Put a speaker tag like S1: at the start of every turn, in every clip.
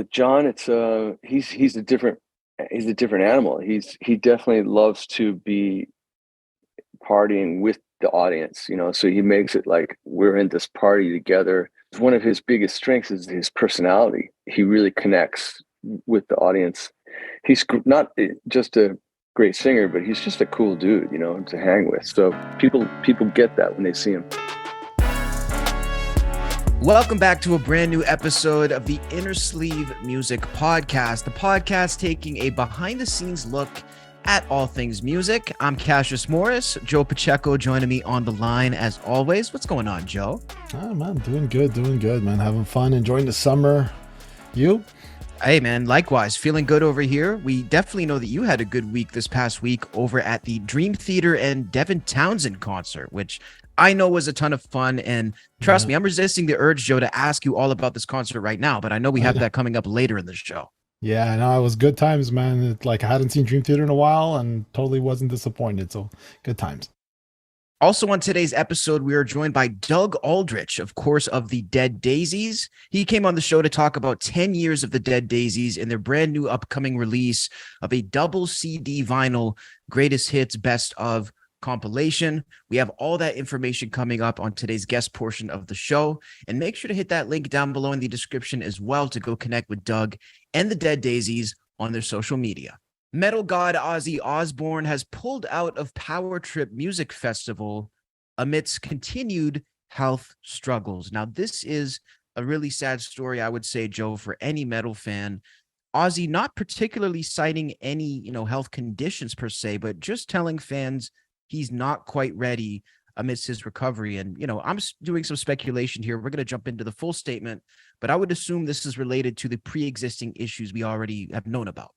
S1: with John, it's he's a different animal. He definitely loves to be partying with the audience, so he makes it like we're in this party together. One of his biggest strengths is his personality. He really connects with the audience. He's not just a great singer, but he's just a cool dude, to hang with. So people get that when they see him.
S2: Welcome back to a brand new episode of the Innersleeve Music Podcast, the podcast taking a behind-the-scenes look at all things music. I'm Cassius Morris. Joe Pacheco joining me on the line as always. What's going on, Joe?
S3: Oh, man, doing good, man. Having fun, enjoying the summer. You?
S2: Hey, man, likewise. Feeling good over here. We definitely know that you had a good week this past week over at the Dream Theater and Devin Townsend concert, which I know was a ton of fun. And trust me, I'm resisting the urge, Joe, to ask you all about this concert right now, but I know we have that coming up later in the show.
S3: Yeah, no, it was good times, man. I hadn't seen Dream Theater in a while and totally wasn't disappointed. So good times.
S2: Also on today's episode, we are joined by Doug Aldrich, of course, of the Dead Daisies. He came on the show to talk about 10 years of the Dead Daisies and their brand new upcoming release of a double CD vinyl greatest hits best of compilation. We have all that information coming up on today's guest portion of the show. And make sure to hit that link down below in the description as well to go connect with Doug and the Dead Daisies on their social media. Metal god Ozzy Osbourne has pulled out of Power Trip Music Festival amidst continued health struggles. Now, this is a really sad story, I would say, Joe, for any metal fan. Ozzy not particularly citing any, health conditions per se, but just telling fans he's not quite ready amidst his recovery. And, I'm doing some speculation here. We're going to jump into the full statement, but I would assume this is related to the pre-existing issues we already have known about.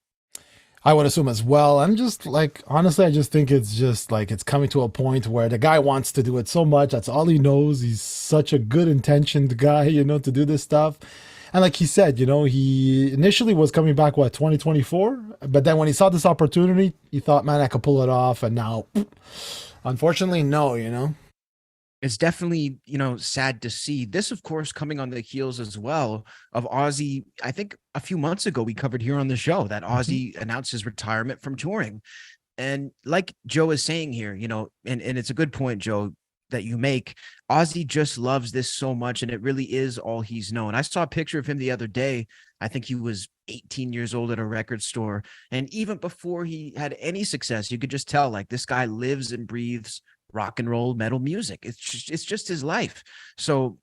S3: I would assume as well. I'm just honestly, I just think it's just it's coming to a point where the guy wants to do it so much. That's all he knows. He's such a good intentioned guy, to do this stuff. And like he said, he initially was coming back, 2024? But then when he saw this opportunity, he thought, man, I could pull it off. And now, unfortunately, no,
S2: It's definitely, sad to see. This, of course, coming on the heels as well of Ozzy. I think a few months ago, we covered here on the show that Ozzy announced his retirement from touring. And like Joe is saying here, and it's a good point, Joe, that you make. Ozzy just loves this so much, and it really is all he's known. I saw a picture of him the other day. I think he was 18 years old at a record store. And even before he had any success, you could just tell, this guy lives and breathes rock and roll metal music. It's just his life. So,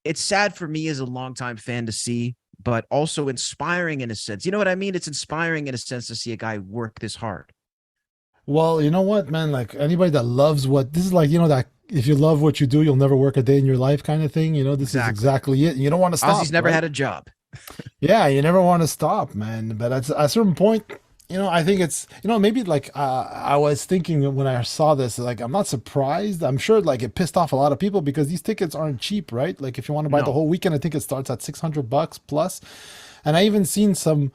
S2: it's sad for me as a longtime fan to see, but also inspiring in a sense. You know what I mean? It's inspiring in a sense to see a guy work this hard.
S3: Well, you know what, man? Anybody that loves this is that if you love what you do, you'll never work a day in your life kind of thing. This is exactly it. You don't want to stop.
S2: Ozzy's never had a job.
S3: Yeah, you never want to stop, man. But at a certain point, I think it's, maybe I was thinking when I saw this, I'm not surprised. I'm sure it pissed off a lot of people because these tickets aren't cheap, right? If you want to buy the whole weekend, I think it starts at $600 plus. And I even seen some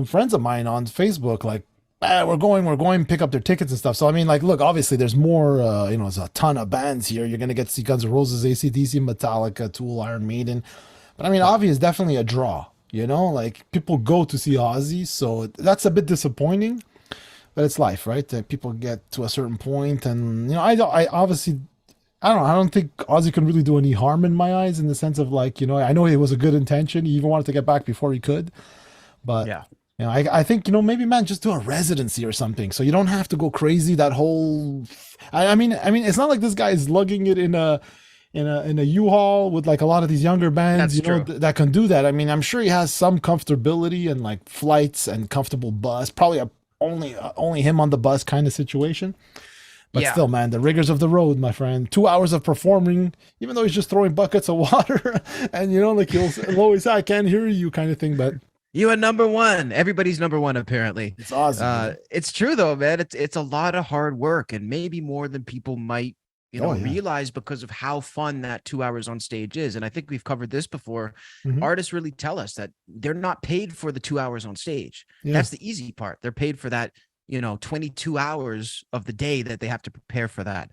S3: friends of mine on Facebook, we're going, pick up their tickets and stuff. So, I mean, look, obviously there's more, there's a ton of bands here. You're going to get to see Guns N' Roses, AC/DC, Metallica, Tool, Iron Maiden. But I mean, Ozzy is definitely a draw. People go to see Ozzy, so that's a bit disappointing, but it's life, right? People get to a certain point, and I obviously, I don't think Ozzy can really do any harm in my eyes in the sense of I know it was a good intention. He even wanted to get back before he could, but yeah. I think, maybe, man, just do a residency or something, so you don't have to go crazy. That whole, I mean, it's not like this guy is lugging it in a U-Haul with a lot of these younger bands, that can do that. I mean, I'm sure he has some comfortability and flights and comfortable bus, probably only him on the bus kind of situation. But still, man, the rigors of the road, my friend. 2 hours of performing, even though he's just throwing buckets of water, and he'll always say, "I can't hear you," kind of thing. But
S2: you are number one. Everybody's number one, apparently.
S3: It's awesome.
S2: It's true though, man. It's a lot of hard work, and maybe more than people might realize because of how fun that 2 hours on stage is. And I think we've covered this before. Artists really tell us that they're not paid for the 2 hours on stage. That's the easy part. They're paid for that, 22 hours of the day that they have to prepare for that.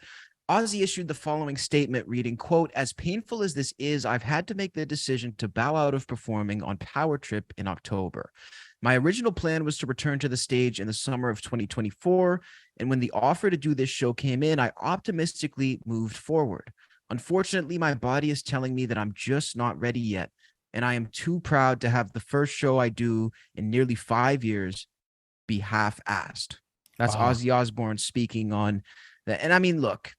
S2: Ozzy issued the following statement reading, quote, "As painful as this is, I've had to make the decision to bow out of performing on Power Trip in October. My original plan was to return to the stage in the summer of 2024, and when the offer to do this show came in, I optimistically moved forward. Unfortunately, my body is telling me that I'm just not ready yet, and I am too proud to have the first show I do in nearly 5 years be half-assed." That's
S3: Wow.
S2: Ozzy Osbourne speaking on that. And I mean, look,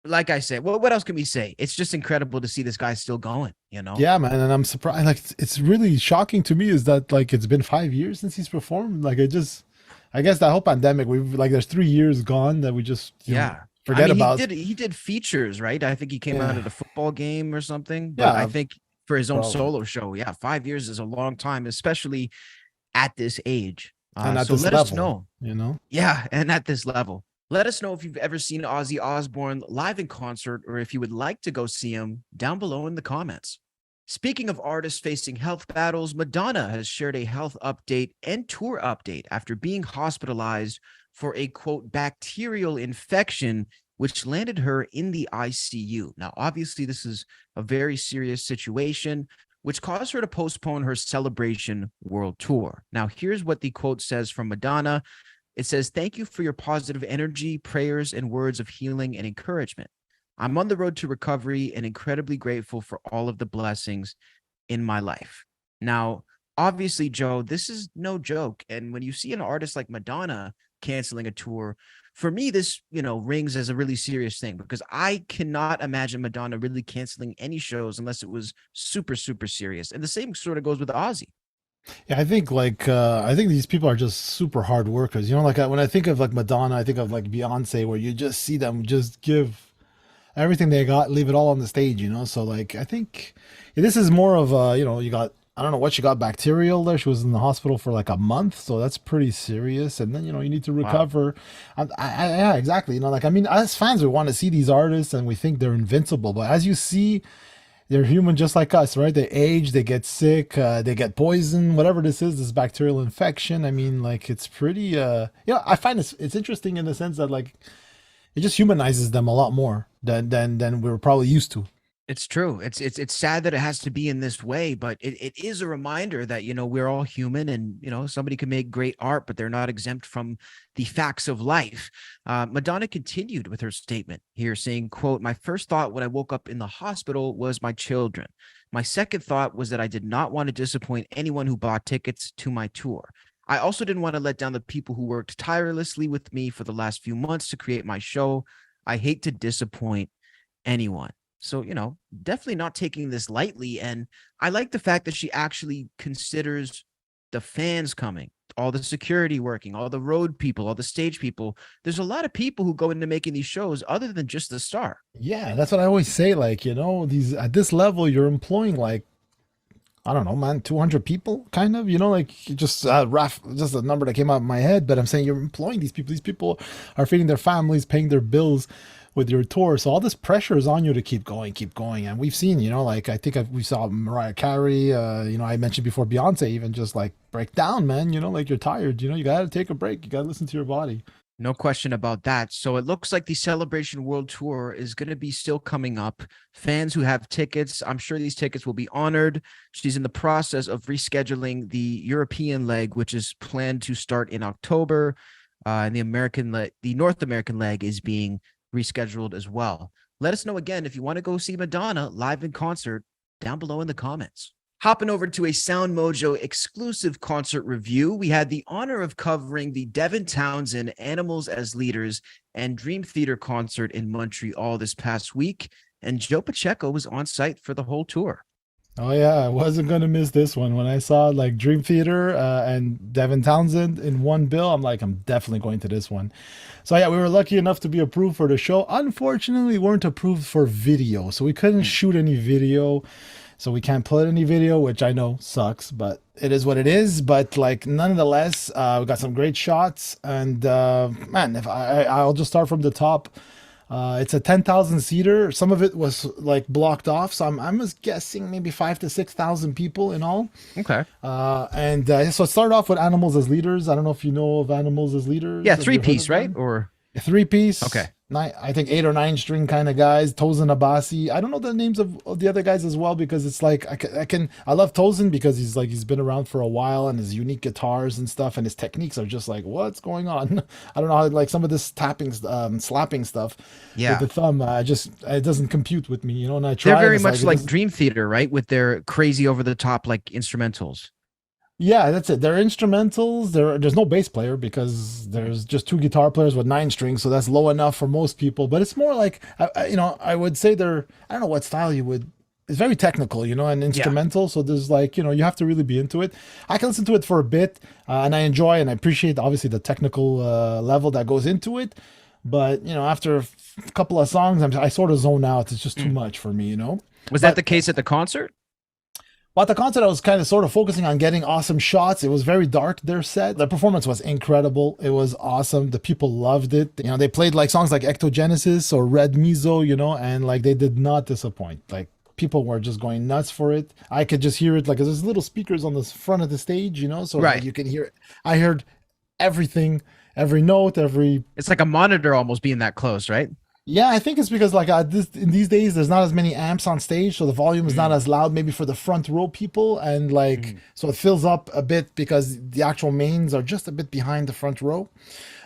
S2: like I said, what else can we say? It's just incredible to see this guy still going, you know?
S3: Yeah, man, and I'm surprised. Like, it's really shocking to me is that like it's been 5 years since he's performed. Like, I guess that whole pandemic, we've like there's 3 years gone that we just forget about.
S2: He did features, right? I think he came out at a football game or something. But
S3: Yeah,
S2: I think for his own
S3: probably.
S2: solo show, 5 years is a long time, especially at this age.
S3: And at
S2: So
S3: this
S2: let
S3: level,
S2: us know. Yeah, and at this level. Let us know if you've ever seen Ozzy Osbourne live in concert, or if you would like to go see him down below in the comments. Speaking of artists facing health battles, Madonna has shared a health update and tour update after being hospitalized for a, quote, bacterial infection, which landed her in the ICU. Now, obviously, this is a very serious situation, which caused her to postpone her Celebration World Tour. Now, here's what the quote says from Madonna. It says, "Thank you for your positive energy, prayers, and words of healing and encouragement. I'm on the road to recovery and incredibly grateful for all of the blessings in my life." Now, obviously, Joe, this is no joke. And when you see an artist like Madonna canceling a tour, for me, this, rings as a really serious thing, because I cannot imagine Madonna really canceling any shows unless it was super, super serious. And the same sort of goes with Ozzy.
S3: Yeah, I think I think these people are just super hard workers. Like when I think of like Madonna, I think of like Beyonce, where you just see them just give everything they got, leave it all on the stage. So like I think this is more of you got, I don't know what she got, bacterial there. She was in the hospital for like a month, so that's pretty serious. And then you need to recover. Wow. Yeah, exactly. Like I mean, as fans, we want to see these artists and we think they're invincible, but as you see, they're human just like us, right? They age, they get sick, they get poisoned, whatever this bacterial infection. I mean, like it's pretty. I find it's interesting in the sense that like it just humanizes them a lot more than we were probably used to.
S2: It's true. It's sad that it has to be in this way, but it is a reminder that, we're all human, and, somebody can make great art, but they're not exempt from the facts of life. Madonna continued with her statement here saying, quote, "My first thought when I woke up in the hospital was my children. My second thought was that I did not want to disappoint anyone who bought tickets to my tour. I also didn't want to let down the people who worked tirelessly with me for the last few months to create my show. I hate to disappoint anyone." So, definitely not taking this lightly. And I like the fact that she actually considers the fans coming, all the security working, all the road people, all the stage people. There's a lot of people who go into making these shows other than just the star.
S3: Yeah, that's what I always say. Like, these at this level, you're employing like, I don't know, man, 200 people, kind of, like just just a number that came out of my head. But I'm saying you're employing these people. These people are feeding their families, paying their bills with your tour. So all this pressure is on you to keep going. And we've seen, like I think we saw Mariah Carey, I mentioned before Beyonce even just like break down, man, like you're tired, you got to take a break. You got to listen to your body.
S2: No question about that. So it looks like the Celebration World Tour is going to be still coming up. Fans who have tickets, I'm sure these tickets will be honored. She's in the process of rescheduling the European leg, which is planned to start in October. And the North American leg is being rescheduled as well. Let us know again if you want to go see Madonna live in concert down below in the comments. Hopping over to a SoundMojo exclusive concert review, we had the honor of covering the Devin Townsend Animals as Leaders and Dream Theater concert in Montreal this past week, and Joe Pacheco was on site for the whole tour.
S3: Oh yeah, I wasn't gonna miss this one. When I saw like Dream Theater and Devin Townsend in one bill, I'm like, I'm definitely going to this one. So yeah, we were lucky enough to be approved for the show. Unfortunately, we weren't approved for video, so we couldn't shoot any video. So we can't put any video, which I know sucks, but it is what it is. But like, nonetheless, we got some great shots. And man, if I'll just start from the top. It's a 10,000 seater. Some of it was like blocked off, so I'm just guessing maybe 5,000 to 6,000 people in all.
S2: Okay.
S3: So it started off with Animals as Leaders. I don't know if you know of Animals as Leaders.
S2: Yeah, 3-piece, right? Or
S3: a 3-piece.
S2: Okay.
S3: I think 8 or 9 string kind of guys. Tozen Abasi. I don't know the names of the other guys as well because it's like I love Tozen because he's been around for a while and his unique guitars and stuff and his techniques are just like what's going on. I don't know how like some of this tapping, slapping stuff with
S2: Yeah.
S3: the thumb. It doesn't compute with me, And I
S2: They're
S3: try. And
S2: very
S3: it's
S2: much
S3: it
S2: like
S3: doesn't-
S2: Dream Theater, right? With their crazy over the top like instrumentals.
S3: Yeah, that's it. They're instrumentals. There's no bass player because there's just 2 guitar players with 9 strings, so that's low enough for most people. But it's more like I would say they're I don't know what style you would. It's very technical, and
S2: Yeah.
S3: instrumental. So there's like you have to really be into it. I can listen to it for a bit, and I enjoy and I appreciate obviously the technical level that goes into it. But after a couple of songs, I sort of zone out. It's just too much for me.
S2: Was that
S3: But
S2: the case at the concert?
S3: But the concert, I was kind of sort of focusing on getting awesome shots. It was very dark, their set. The performance was incredible. It was awesome. The people loved it. They played like songs like Ectogenesis or Red Miso, and like they did not disappoint. Like people were just going nuts for it. I could just hear it. Like there's little speakers on the front of the stage, so
S2: Right.
S3: like, you can hear it. I heard everything, every note, every
S2: It's like a monitor almost being that close, right?
S3: Yeah, I think it's because like in these days there's not as many amps on stage, so the volume is not as loud maybe for the front row people, and like so it fills up a bit because the actual mains are just a bit behind the front row.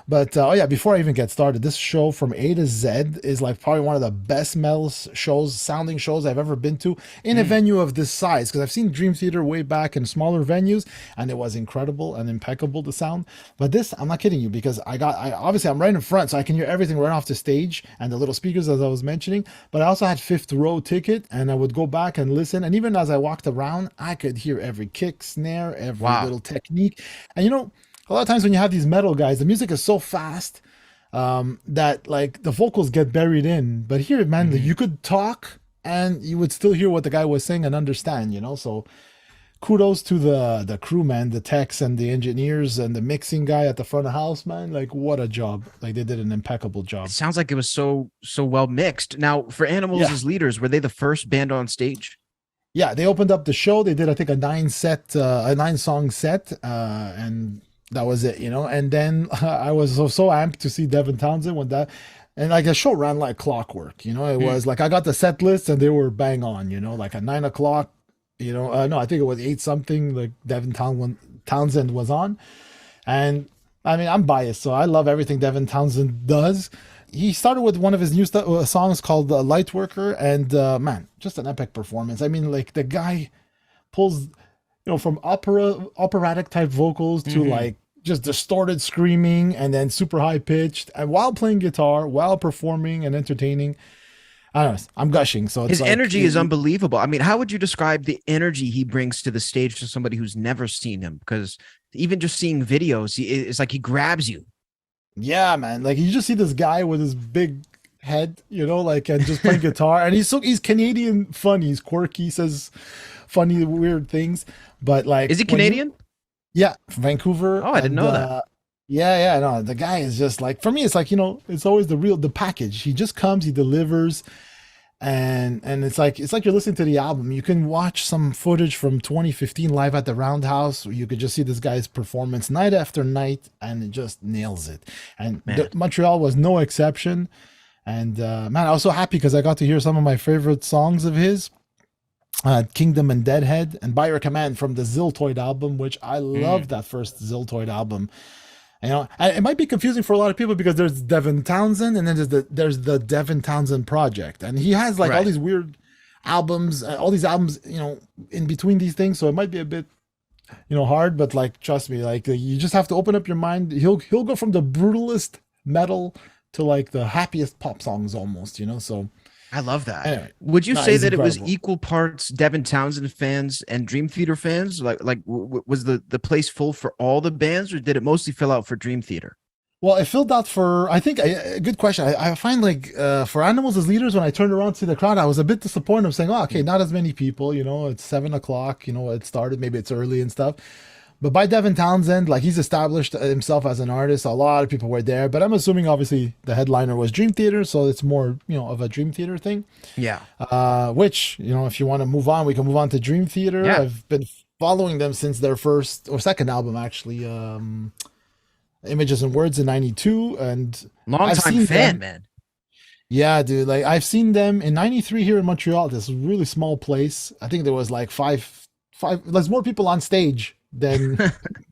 S3: But oh yeah, before I even get started, this show from A to Z is like probably one of the best metal sounding shows I've ever been to in a venue of this size. Because I've seen Dream Theater way back in smaller venues, and it was incredible and impeccable the sound. But this, I'm not kidding you, because obviously I'm right in front, so I can hear everything right off the stage and the little speakers as I was mentioning. But I also had fifth row ticket, and I would go back and listen. And even as I walked around, I could hear every kick, snare, every little technique. And a lot of times when you have these metal guys, the music is so fast that like the vocals get buried in. But here, man, you could talk and you would still hear what the guy was saying and understand, So kudos to the crew, man, the techs and the engineers and the mixing guy at the front of house, man. Like what a job. Like they did an impeccable job.
S2: It sounds like it was so well mixed. Now, for Animals as leaders, were they the first band on stage?
S3: Yeah, they opened up the show. They did, I think, a 9-song set, and that was it, And then I was so amped to see Devin Townsend when and like the show ran like clockwork, It was like I got the set list and they were bang on, like at 9 o'clock, no, I think it was 8 something. Like Devin Townsend was on, and I mean I'm biased, so I love everything Devin Townsend does. He started with one of his new songs called Lightworker, and man, just an epic performance. I mean, like the guy pulls, from operatic type vocals to like just distorted screaming and then super high pitched, and while playing guitar, while performing and entertaining. I don't know, I'm gushing. So it's
S2: his
S3: like,
S2: energy is unbelievable. I mean, how would you describe the energy he brings to the stage to somebody who's never seen him? Because even just seeing videos, it's like he grabs you.
S3: Yeah, man. Like you just see this guy with his big head, like, and just playing guitar, and he's Canadian funny. He's quirky, says funny, weird things. But like,
S2: is he Canadian?
S3: Yeah, from Vancouver.
S2: Oh, I didn't know that.
S3: Yeah, no, the guy is just like, for me, it's like, it's always the package. He just comes, he delivers, and it's like you're listening to the album. You can watch some footage from 2015 live at the Roundhouse. You could just see this guy's performance night after night, and it just nails it. And Montreal was no exception. And man, I was so happy because I got to hear some of my favorite songs of his. Kingdom and Deadhead and By Your Command from the Ziltoid album, which I love that first Ziltoid album. And it might be confusing for a lot of people because there's Devin Townsend and then there's the Devin Townsend Project, and he has like all these weird albums, all these albums, in between these things. So it might be a bit, hard, but like trust me, like you just have to open up your mind. He'll go from the brutalist metal to like the happiest pop songs almost, So
S2: I love that.
S3: Anyway,
S2: would you say that
S3: incredible.
S2: it was equal parts Devin Townsend fans and Dream Theater fans? Like was the place full for all the bands, or did it mostly fill out for Dream Theater?
S3: Well, it filled out for, I think, a good question. I find like for Animals as leaders, when I turned around to see the crowd, I was a bit disappointed. I'm saying, okay, not as many people, it's 7 o'clock, it started, maybe it's early and stuff. But by Devin Townsend, like he's established himself as an artist. A lot of people were there, but I'm assuming obviously the headliner was Dream Theater, so it's more, of a Dream Theater thing.
S2: Yeah.
S3: Which, if you want to move on, we can move on to Dream Theater. Yeah. I've been following them since their first or second album, actually, Images and Words in '92, and
S2: long time fan, man.
S3: Yeah, dude. Like I've seen them in '93 here in Montreal. This really small place. I think there was like five. There's more people on stage than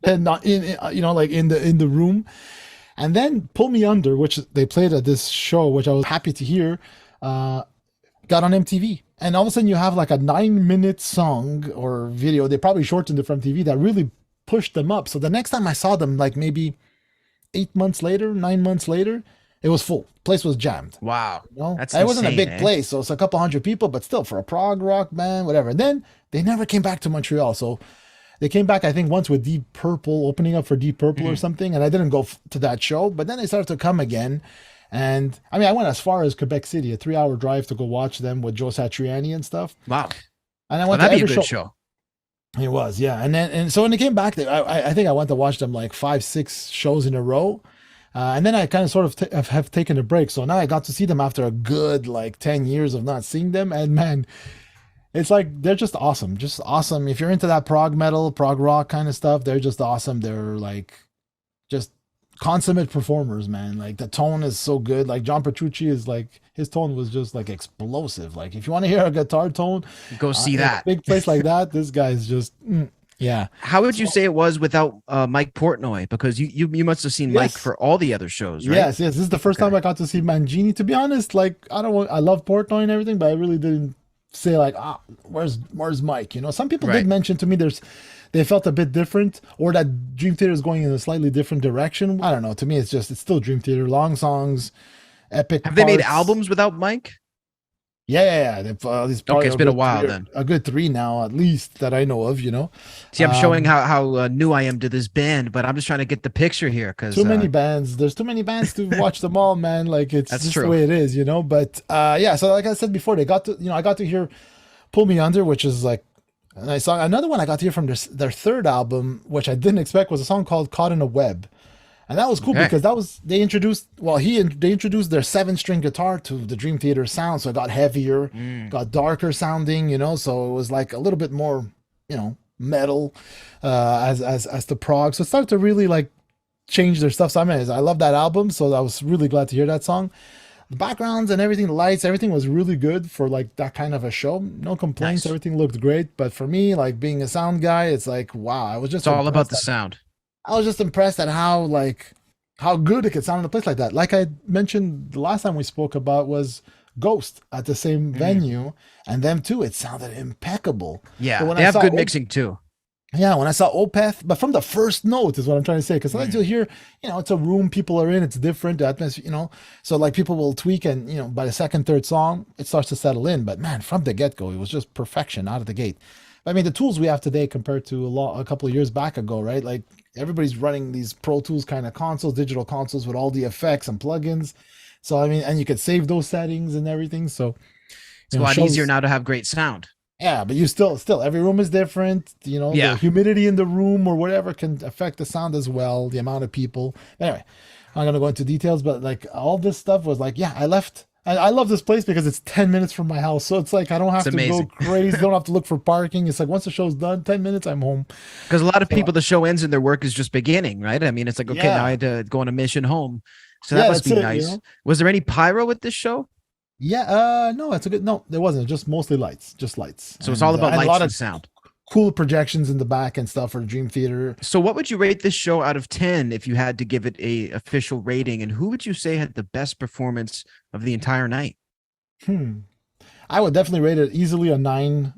S3: not like in the room. And then Pull Me Under, which they played at this show, which I was happy to hear, uh, got on MTV. And all of a sudden you have like a 9-minute song or video. They probably shortened it from TV that really pushed them up. So the next time I saw them, like maybe 8 months later, 9 months later, it was full. Place was jammed.
S2: Wow.
S3: You know,
S2: That's
S3: it wasn't a
S2: insane,
S3: big
S2: eh?
S3: place, so it's a couple hundred people, but still for a prog rock band, whatever. And then they never came back to Montreal. So they came back, I think, once with Deep Purple, opening up for Deep Purple or
S2: Mhm.
S3: something. And I didn't go to that show, but then they started to come again. And I mean, I went as far as Quebec City, a 3-hour drive to go watch them with Joe Satriani and stuff.
S2: Wow.
S3: And I
S2: Well,
S3: went to
S2: that'd be a
S3: every
S2: good
S3: show.
S2: show.
S3: It was, yeah. And so when they came back, I think I went to watch them like 5, 6 shows in a row. And then I kind of sort of have taken a break. So now I got to see them after a good like 10 years of not seeing them. And man, it's like they're just awesome. Just awesome. If you're into that prog metal, prog rock kind of stuff, they're just awesome. They're like just consummate performers, man. Like the tone is so good. Like John Petrucci is like his tone was just like explosive. Like if you want to hear a guitar tone
S2: Go see
S3: in a
S2: that.
S3: big place like that, this guy is just yeah.
S2: How would you
S3: So,
S2: say it was without Mike Portnoy? Because you must have seen Mike
S3: yes.
S2: for all the other shows, right?
S3: Yes, yes. This is the first
S2: Okay.
S3: time I got to see Mangini. To be honest, like I love Portnoy and everything, but I really didn't say like, where's Mike? You know, some people did
S2: Right.
S3: mention to me they felt a bit different, or that Dream Theater is going in a slightly different direction. I don't know. To me, it's still Dream Theater. Long songs, epic
S2: Have they made
S3: parts.
S2: albums without Mike?
S3: Yeah. These probably
S2: It's been a while then.
S3: a good three now at least that I know of. You know,
S2: See, I'm showing
S3: um,
S2: how new I am to this band, but I'm just trying to get the picture here because
S3: too many bands. There's too many bands to watch them all, man. Like it's
S2: that's
S3: just the
S2: true.
S3: way it is, you know. But yeah. So like I said before, I got to hear "Pull Me Under," which is like a nice song. Another one I got to hear from their third album, which I didn't expect, was a song called "Caught in a Web." And that was cool
S2: Okay.
S3: because they introduced their 7-string guitar to the Dream Theater sound, so it got heavier,
S2: Mm,
S3: got darker sounding, you know, so it was like a little bit more, metal, as the prog. So it started to really like change their stuff. So I love that album, so I was really glad to hear that song. The backgrounds and everything, the lights, everything was really good for like that kind of a show. No complaints,
S2: nice.
S3: everything looked great. But for me, like being a sound guy, it's like wow, I was
S2: It's
S3: just
S2: all about
S3: impressed
S2: the sound.
S3: I was just impressed at how good it could sound in a place like that. Like I mentioned the last time we spoke about was Ghost at the same
S2: Mhm.
S3: venue, and them too. It sounded impeccable. But
S2: Yeah,
S3: when
S2: they
S3: I
S2: have
S3: saw
S2: good mixing too.
S3: when I saw Opeth, but from the first note is what I'm trying to say. Because sometimes
S2: Mm.
S3: you'll hear, it's a room people are in, it's different, the atmosphere, So like people will tweak, and by the second, third song, it starts to settle in. But man, from the get go, it was just perfection out of the gate. I mean, the tools we have today compared to a couple of years back ago, right? Like everybody's running these Pro Tools kind of consoles, digital consoles with all the effects and plugins. So I mean, and you could save those settings and everything. So
S2: It's a lot easier
S3: shows.
S2: now to have great sound.
S3: Yeah, but you still every room is different. The
S2: Yeah.
S3: humidity in the room or whatever can affect the sound as well, the amount of people. Anyway, I'm not gonna go into details, but like all this stuff was like, yeah, I left. I love this place because it's 10 minutes from my house. So it's like I don't
S2: It's
S3: have to go
S2: amazing.
S3: crazy, don't have to look for parking. It's like once the show's done, 10 minutes, I'm home.
S2: Because a lot of
S3: So
S2: people, the show ends and their work is just beginning, right? I mean, it's like, okay, now I
S3: yeah.
S2: had to go on a mission home. So that
S3: Yeah,
S2: must
S3: that's
S2: be
S3: it,
S2: nice. Was there any pyro with this show?
S3: Yeah, no, it's a good no, there wasn't, just mostly lights, just lights.
S2: So it's all about
S3: And a
S2: lights
S3: lot
S2: and
S3: of
S2: sound.
S3: cool projections in the back and stuff for the Dream Theater.
S2: So what would you rate this show out of 10 if you had to give it a official rating? And who would you say had the best performance of the entire night?
S3: Hmm. I would definitely rate it easily a 9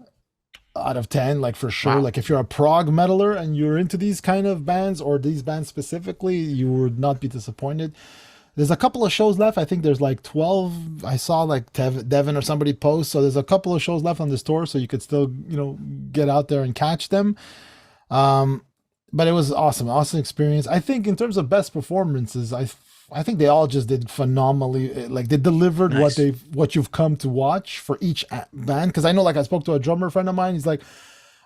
S3: out of 10, like for sure.
S2: Wow.
S3: Like if you're a prog metaler and you're into these kind of bands or these bands specifically, you would not be disappointed. There's a couple of shows left. I think there's like 12. I saw like Devin or somebody post. So there's a couple of shows left on this tour, so you could still, get out there and catch them. Um, but it was awesome, awesome experience. I think in terms of best performances, I think they all just did phenomenally. Like they delivered
S2: Nice.
S3: what you've come to watch for each band. Because I know, like I spoke to a drummer friend of mine. He's like,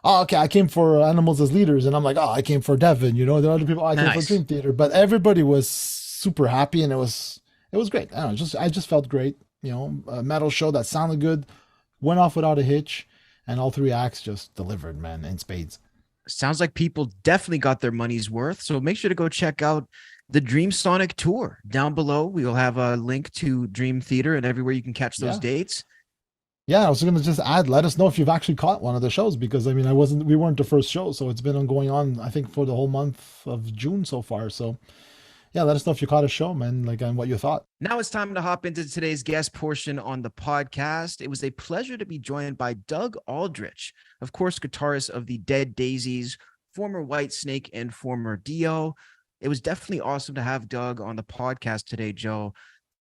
S3: "Oh, okay, I came for Animals as Leaders," and I'm like, "Oh, I came for Devin." There are other people. I came for
S2: Nice.
S3: Dream Theater, but everybody was super happy, and it was great. I don't know, I just felt great. A metal show that sounded good, went off without a hitch, and all three acts just delivered, man, in spades.
S2: Sounds like people definitely got their money's worth. So make sure to go check out the Dream Sonic tour. Down below, we will have a link to Dream Theater and everywhere you can catch those dates.
S3: Yeah, I was going to just add, let us know if you've actually caught one of the shows, because I mean, we weren't the first show, so it's been going on, I think, for the whole month of June so far. So yeah, let us know if you caught a show, man, like, and what you thought.
S2: Now it's time to hop into today's guest portion on the podcast. It was a pleasure to be joined by Doug Aldrich, of course, guitarist of the Dead Daisies, former Whitesnake, and former Dio. It was definitely awesome to have Doug on the podcast today, Joe.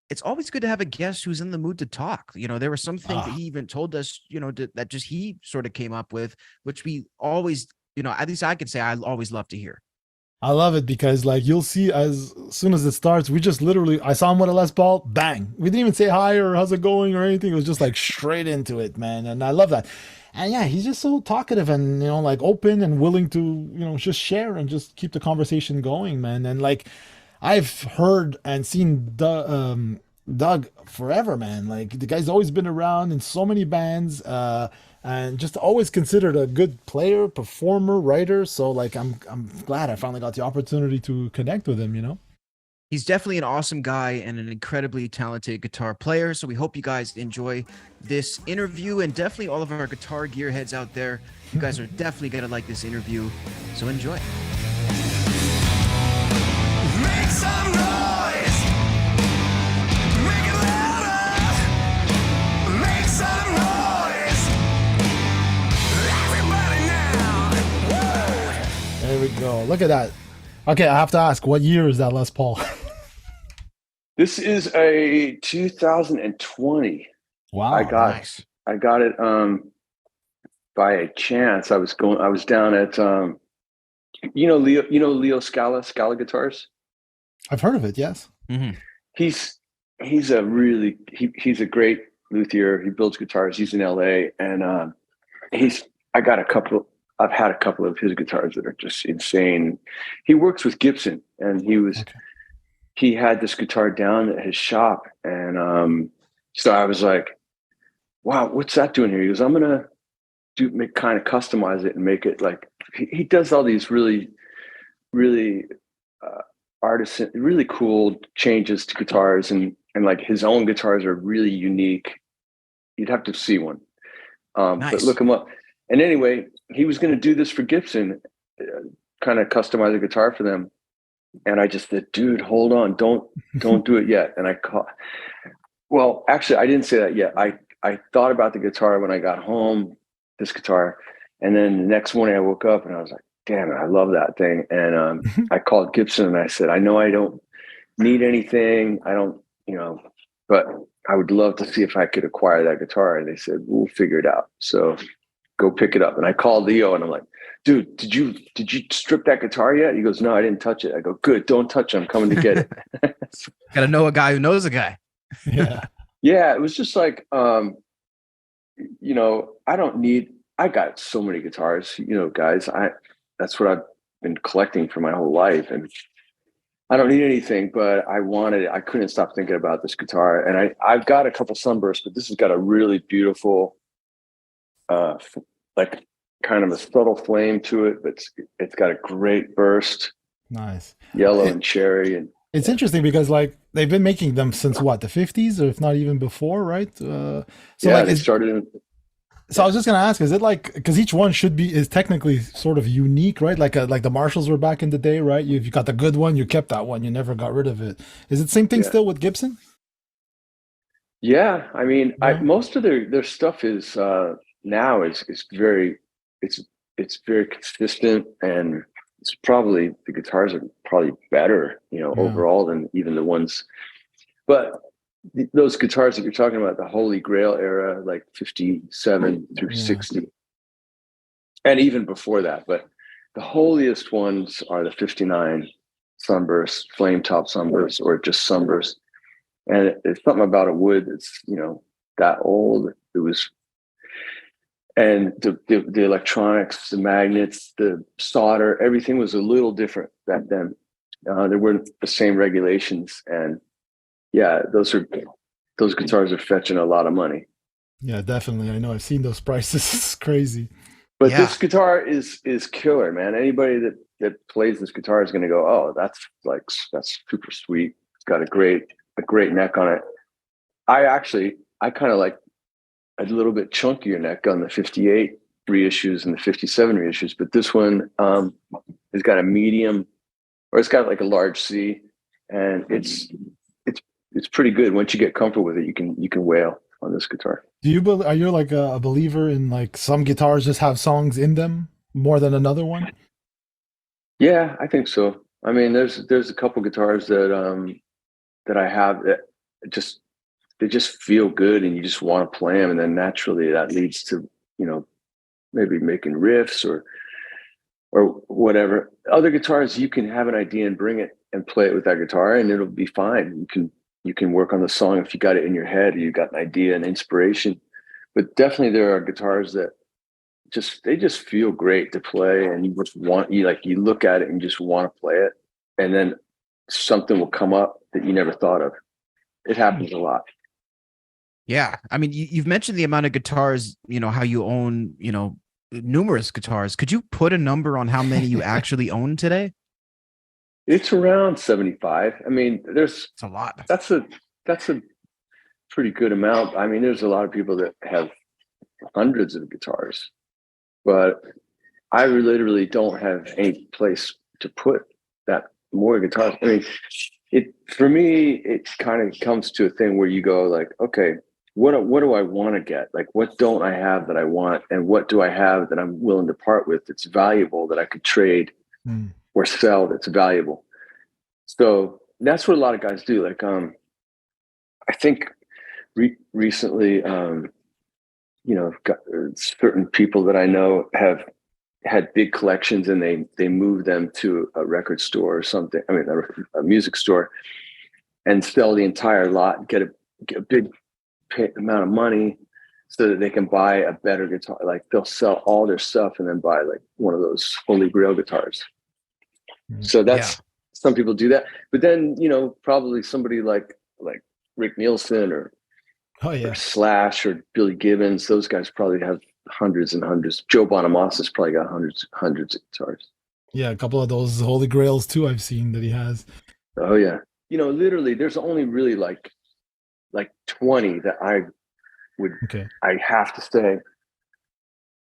S2: It's always good to have a guest who's in the mood to talk. You know, there were some things that he even told us, you know, that just he sort of came up with, which we always, you know, at least I could say I always love to hear.
S3: I love it because, like, you'll see as soon as it starts, we just literally, I saw him with a Les Paul, bang. We didn't even say hi or how's it going or anything. It was just like straight into it, man. And I love that. And yeah, he's just so talkative and, you know, like open and willing to, you know, just share and just keep the conversation going, man. And like, I've heard and seen Doug forever, man. Like, the guy's always been around in so many bands, and just always considered a good player, performer, writer. So like, I'm glad I finally got the opportunity to connect with him, you know?
S2: He's definitely an awesome guy and an incredibly talented guitar player. So we hope you guys enjoy this interview, and definitely all of our guitar gearheads out there. You guys are definitely going to like this interview. So enjoy.
S4: Make some noise. Make it louder. Make some noise. Everybody now. Woo!
S3: There we go. Look at that. Okay, I have to ask, what year is that Les Paul?
S1: This is a 2020.
S3: Wow.
S1: I got it by a chance. I was down at Leo Scala guitars.
S3: I've heard of it, yes.
S2: Mm-hmm.
S1: He's a great luthier. He builds guitars. He's in LA, and I've had a couple of his guitars that are just insane. He works with Gibson, and he had this guitar down at his shop, and so I was like, wow, what's that doing here? He goes, I'm gonna kind of customize it and make it like, he does all these really artisan, really cool changes to guitars, and like his own guitars are really unique. You'd have to see one,
S2: Nice.
S1: But look him up. And anyway, he was going to do this for Gibson, kind of customize a guitar for them. And I just said, dude, hold on, don't do it yet. And well, actually, I didn't say that yet. I thought about the guitar when I got home, this guitar. And then the next morning I woke up and I was like, damn it, I love that thing. And I called Gibson and I said, I know I don't need anything. I don't, but I would love to see if I could acquire that guitar. And they said, we'll figure it out. So go pick it up. And I called Leo and I'm like, dude, did you strip that guitar yet? He goes, no, I didn't touch it. I go, good, don't touch it. I'm coming to get it.
S2: Got to know a guy who knows a guy.
S3: Yeah.
S1: Yeah, it was just like, I got so many guitars, guys. That's what I've been collecting for my whole life. And I don't need anything, but I wanted it. I couldn't stop thinking about this guitar. And I've got a couple Sunbursts, but this has got a really beautiful, like kind of a subtle flame to it, but it's got a great burst. Nice. Yellow and cherry. And
S3: it's interesting because like they've been making them since what, the 50s, or if not even before, right?
S1: They started in.
S3: So I was just gonna ask, is it like, because each one is technically sort of unique, right? Like the Marshalls were back in the day, right? You got the good one, you kept that one, you never got rid of it. Is it the same thing still with Gibson?
S1: Yeah, I mean, most of their stuff is now is very very consistent, and it's probably, the guitars are probably better, overall than even the ones. But those guitars that you're talking about, the Holy Grail era, like 57 through 60, and even before that, but the holiest ones are the 59 Sunburst, flame top Sunburst, or just Sunburst. And it's something about a wood that's, that old. It was, and the electronics, the magnets, the solder, everything was a little different back then. There weren't the same regulations, and those guitars are fetching a lot of money.
S3: Yeah, definitely. I know. I've seen those prices. It's crazy.
S1: But this guitar is killer, man. Anybody that that plays this guitar is going to go, oh, that's super sweet. It's got a great neck on it. I kind of like a little bit chunkier neck on the 58 reissues and the 57 reissues, but this one has got a medium, or it's got like a large C, and it's pretty good. Once you get comfortable with it, you can wail on this guitar.
S3: Are you like a believer in like some guitars just have songs in them more than another one?
S1: Yeah, I think so. I mean, there's a couple guitars that I have that they just feel good, and you just want to play them, and then naturally that leads to, you know, maybe making riffs or whatever. Other guitars, you can have an idea and bring it and play it with that guitar, and it'll be fine. You can work on the song if you got it in your head, or you got an idea and inspiration. But definitely there are guitars that they just feel great to play, and you look at it and you just want to play it, and then something will come up that you never thought of. It happens a lot.
S2: Yeah. I mean, you've mentioned the amount of guitars, you know, how you own, you know, numerous guitars. Could you put a number on how many you actually own today?
S1: It's around 75. I mean,
S2: it's a lot.
S1: That's a pretty good amount. I mean, there's a lot of people that have hundreds of guitars, but I literally don't have any place to put that more guitars. I mean, for me, it kind of comes to a thing where you go like, okay, what do I want to get? Like, what don't I have that I want? And what do I have that I'm willing to part with that's valuable, that I could trade or sell that's valuable? So that's what a lot of guys do. Like, I think recently, you know, certain people that I know have had big collections, and they move them to a record store or something. I mean, a music store, and sell the entire lot, get a big amount of money so that they can buy a better guitar. Like, they'll sell all their stuff and then buy like one of those Holy Grail guitars. So that's, some people do that. But then, you know, probably somebody like Rick Nielsen or Slash or Billy Gibbons, those guys probably have hundreds and hundreds. Joe Bonamassa has probably got hundreds of guitars.
S3: Yeah, a couple of those Holy Grails too I've seen that he has.
S1: Oh yeah. You know, literally there's only really like 20 that I have to say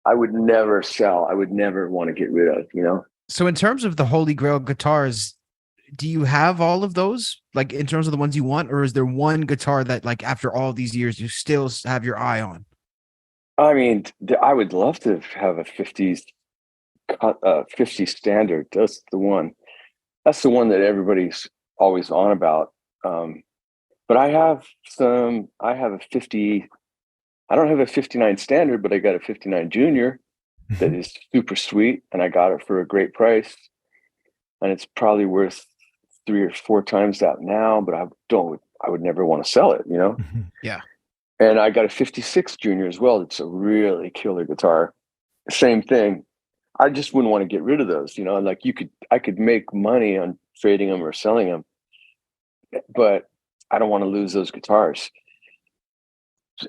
S1: I would never sell. I would never want to get rid of, you know?
S2: So in terms of the Holy Grail guitars, do you have all of those, like in terms of the ones you want, or is there one guitar that, like, after all these years you still have your eye on?
S1: I mean, I would love to have a 50 standard. That's the one that everybody's always on about. But I have a 50, I don't have a 59 standard, but I got a 59 junior that is super sweet, and I got it for a great price, and it's probably worth 3 or 4 times that now, but I would never want to sell it, you know?
S2: Yeah.
S1: And I got a 56 junior as well. It's a really killer guitar. Same thing. I just wouldn't want to get rid of those, you know, like I could make money on trading them or selling them, but I don't want to lose those guitars.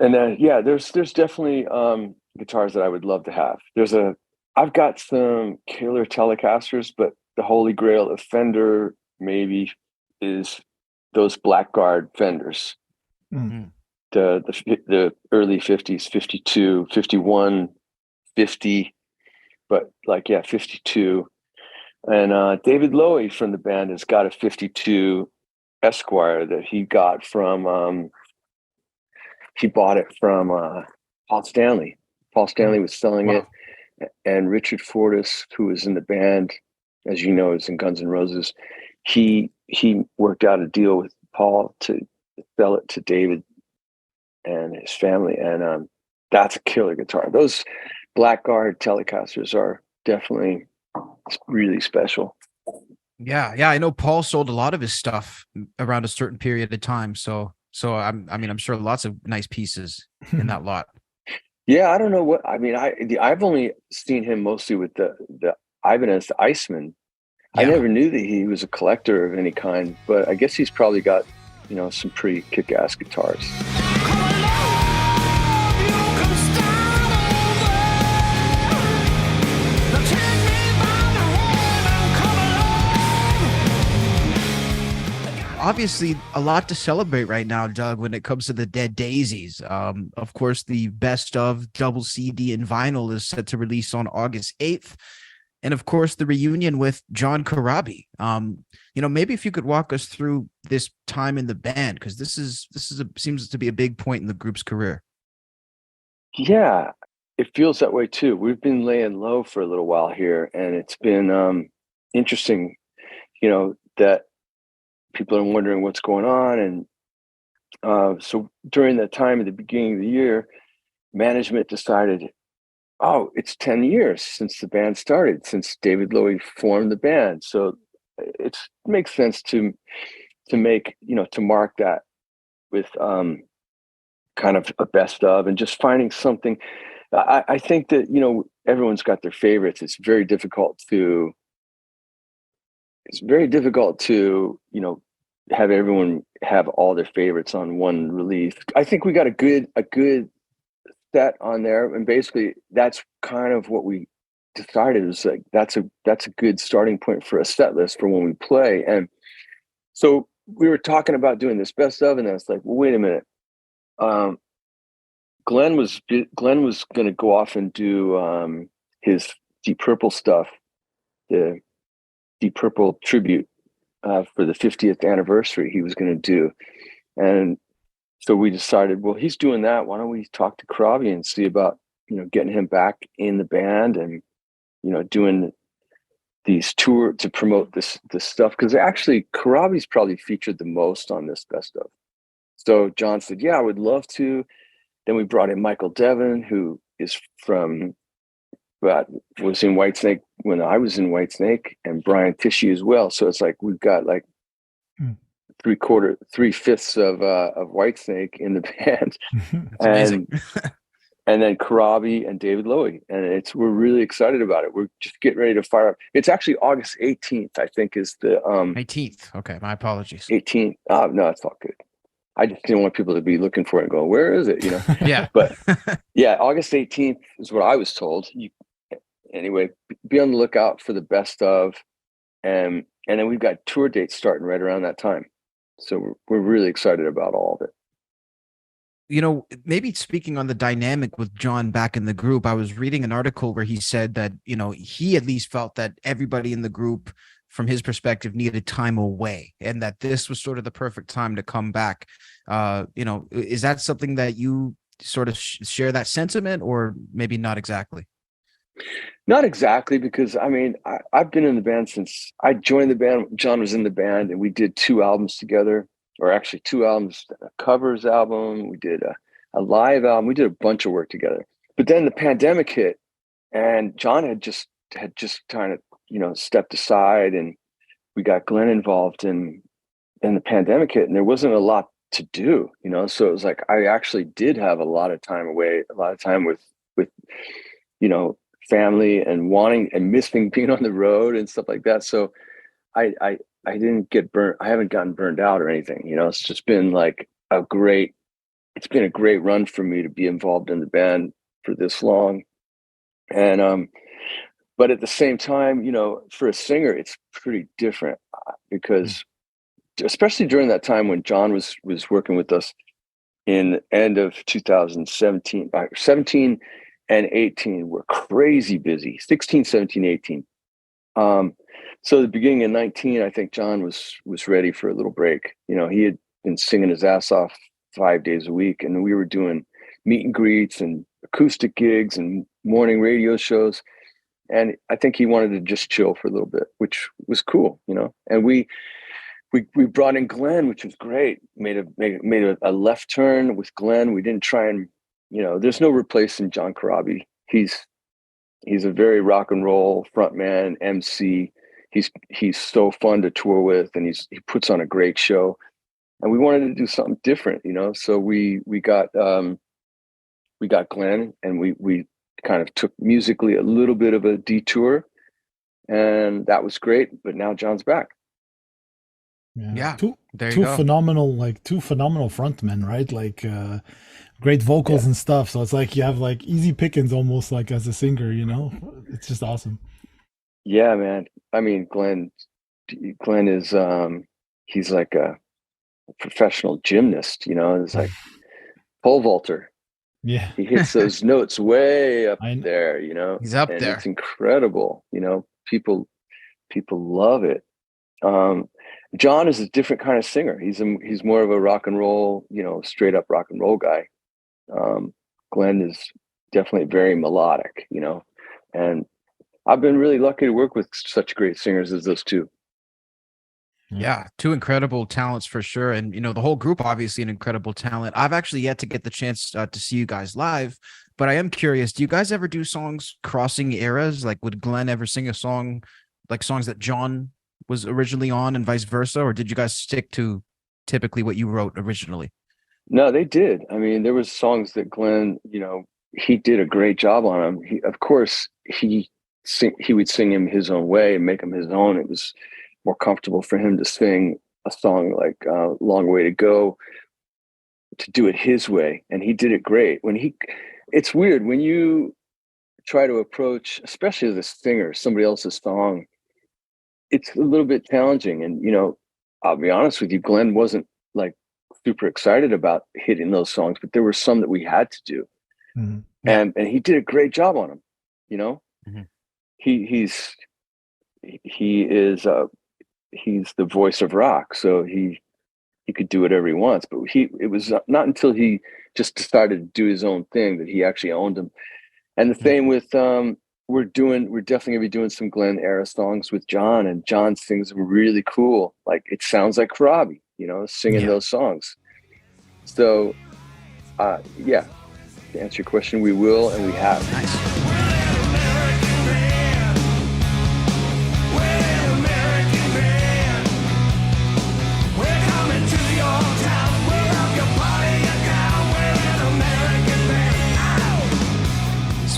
S1: And then, yeah, there's definitely guitars that I would love to have. I've got some killer Telecasters, but the Holy Grail of Fender maybe is those Blackguard Fenders.
S2: Mm-hmm.
S1: The early 50s, 52, 51, 50, but like, yeah, 52. And David Lowy from the band has got a 52 Esquire that he got from, he bought it from Paul Stanley. Paul Stanley was selling it. And Richard Fortas, who was in the band, as you know, is in Guns N' Roses. He worked out a deal with Paul to sell it to David and his family, and that's a killer guitar. Those Blackguard Telecasters are definitely really special.
S2: Yeah, I know Paul sold a lot of his stuff around a certain period of time, so I'm sure lots of nice pieces in that lot.
S1: Yeah, I don't know what I mean. I've only seen him mostly with the Ibanez, the Iceman. Yeah. I never knew that he was a collector of any kind, but I guess he's probably got, you know, some pretty kick-ass guitars.
S2: obviously a lot to celebrate right now, Doug, when it comes to the Dead Daisies. Of course, the best of double CD and vinyl is set to release on August 8th. And of course, the reunion with John Corabi. Maybe if you could walk us through this time in the band, because seems to be a big point in the group's career.
S1: Yeah, it feels that way too. We've been laying low for a little while here, and it's been interesting, that people are wondering what's going on. And so during that time at the beginning of the year, management decided, oh, it's 10 years since the band started, since David Lowy formed the band. So it makes sense to make, to mark that with kind of a best of, and just finding something. I think that, everyone's got their favorites. It's very difficult to, have everyone have all their favorites on one release. I think we got a good set on there, and basically that's kind of what we decided is like that's a good starting point for a set list for when we play. And so we were talking about doing this best of, and then it's like, well, wait a minute. Glenn was going to go off and do his Deep Purple stuff, the Deep Purple tribute for the 50th anniversary he was going to do. And so we decided, well, he's doing that. Why don't we talk to Corabi and see about, getting him back in the band and, doing these tour to promote this stuff. Because actually Corabi's probably featured the most on this best of. So John said, yeah, I would love to. Then we brought in Michael Devin, who is was in Whitesnake when I was in Whitesnake, and Brian Tishy as well. So it's like we've got like 3/5 of Whitesnake in the band.
S2: It's amazing.
S1: And then Corabi and David Lowy, and we're really excited about it. We're just getting ready to fire up. It's actually August 18th, I think, is the
S2: 18th. Okay, my apologies.
S1: 18th. No, it's all good. I just didn't want people to be looking for it and going, where is it?
S2: Yeah.
S1: But yeah, August 18th is what I was told. Anyway, be on the lookout for the best of, and then we've got tour dates starting right around that time. So we're really excited about all of it.
S2: Maybe speaking on the dynamic with John back in the group, I was reading an article where he said that, he at least felt that everybody in the group, from his perspective, needed time away, and that this was sort of the perfect time to come back. Is that something that you sort of share that sentiment, or maybe not exactly?
S1: Not exactly, because I've been in the band since I joined the band. John was in the band, and we did 2 albums together, or actually 2 albums, a covers album. We did a live album. We did a bunch of work together. But then the pandemic hit, and John had just kind of, stepped aside, and we got Glenn involved, and the pandemic hit, and there wasn't a lot to do, so it was like, I actually did have a lot of time away, a lot of time with, family, and wanting and missing being on the road and stuff like that. So I didn't get burnt. I haven't gotten burned out or anything, it's just been like it's been a great run for me to be involved in the band for this long. And, but at the same time, for a singer, it's pretty different because especially during that time when John was working with us in the end of 2017, 17 and 18 were crazy busy, 16, 17, 18. So the beginning of 19, I think John was ready for a little break. He had been singing his ass off 5 days a week, and we were doing meet and greets and acoustic gigs and morning radio shows. And I think he wanted to just chill for a little bit, which was cool, and we brought in Glenn, which was great. Made a left turn with Glenn. We didn't try and, there's no replacing John Corabi. He's a very rock and roll frontman, MC. He's so fun to tour with, and he puts on a great show. And we wanted to do something different, So we got Glenn, and we kind of took musically a little bit of a detour, and that was great. But now John's back.
S2: Yeah.
S3: Two phenomenal frontmen, right? Like great vocals and stuff. So it's like you have like easy pickings almost, like as a singer, It's just awesome.
S1: Yeah, man. Glenn is he's like professional gymnast, you know. It's like pole vaulter.
S3: Yeah.
S1: He hits those notes way up
S3: I
S1: there, you know,
S2: He's up
S1: and
S2: there.
S1: it's incredible. You know, people love it. John is a different kind of singer. He's more of a rock and roll, you know, straight up rock and roll guy. Glenn is definitely very melodic, you know, and I've been really lucky to work with such great singers as those two.
S2: Yeah, two incredible talents for sure. And, you know, the whole group, obviously an incredible talent. I've actually yet to get the chance to see you guys live, but I am curious, do you guys ever do songs crossing eras? Like, would Glenn ever sing a song, like songs that John was originally on and vice versa? Or did you guys stick to typically what you wrote originally?
S1: No, they did. I mean, there was songs that Glenn, you know, he did a great job on them. Of course, he would sing him his own way and make him his own. It was more comfortable for him to sing a song like "Long Way to Go," to do it his way, and he did it great. It's weird when you try to approach, especially as a singer, somebody else's song. It's a little bit challenging, and you know, I'll be honest with you, Glenn wasn't like super excited about hitting those songs, but there were some that we had to do,
S3: Mhm.
S1: and he did a great job on them. You know,
S2: Mhm.
S1: he is he's the voice of rock, so he could do whatever he wants. But it was not until he just decided to do his own thing that he actually owned them. And the same with we're definitely gonna be doing some Glenn era songs with John, and John sings them really cool. Like it sounds like Corabi, you know, singing those songs. So yeah, to answer your question, we will and we have.
S2: Nice.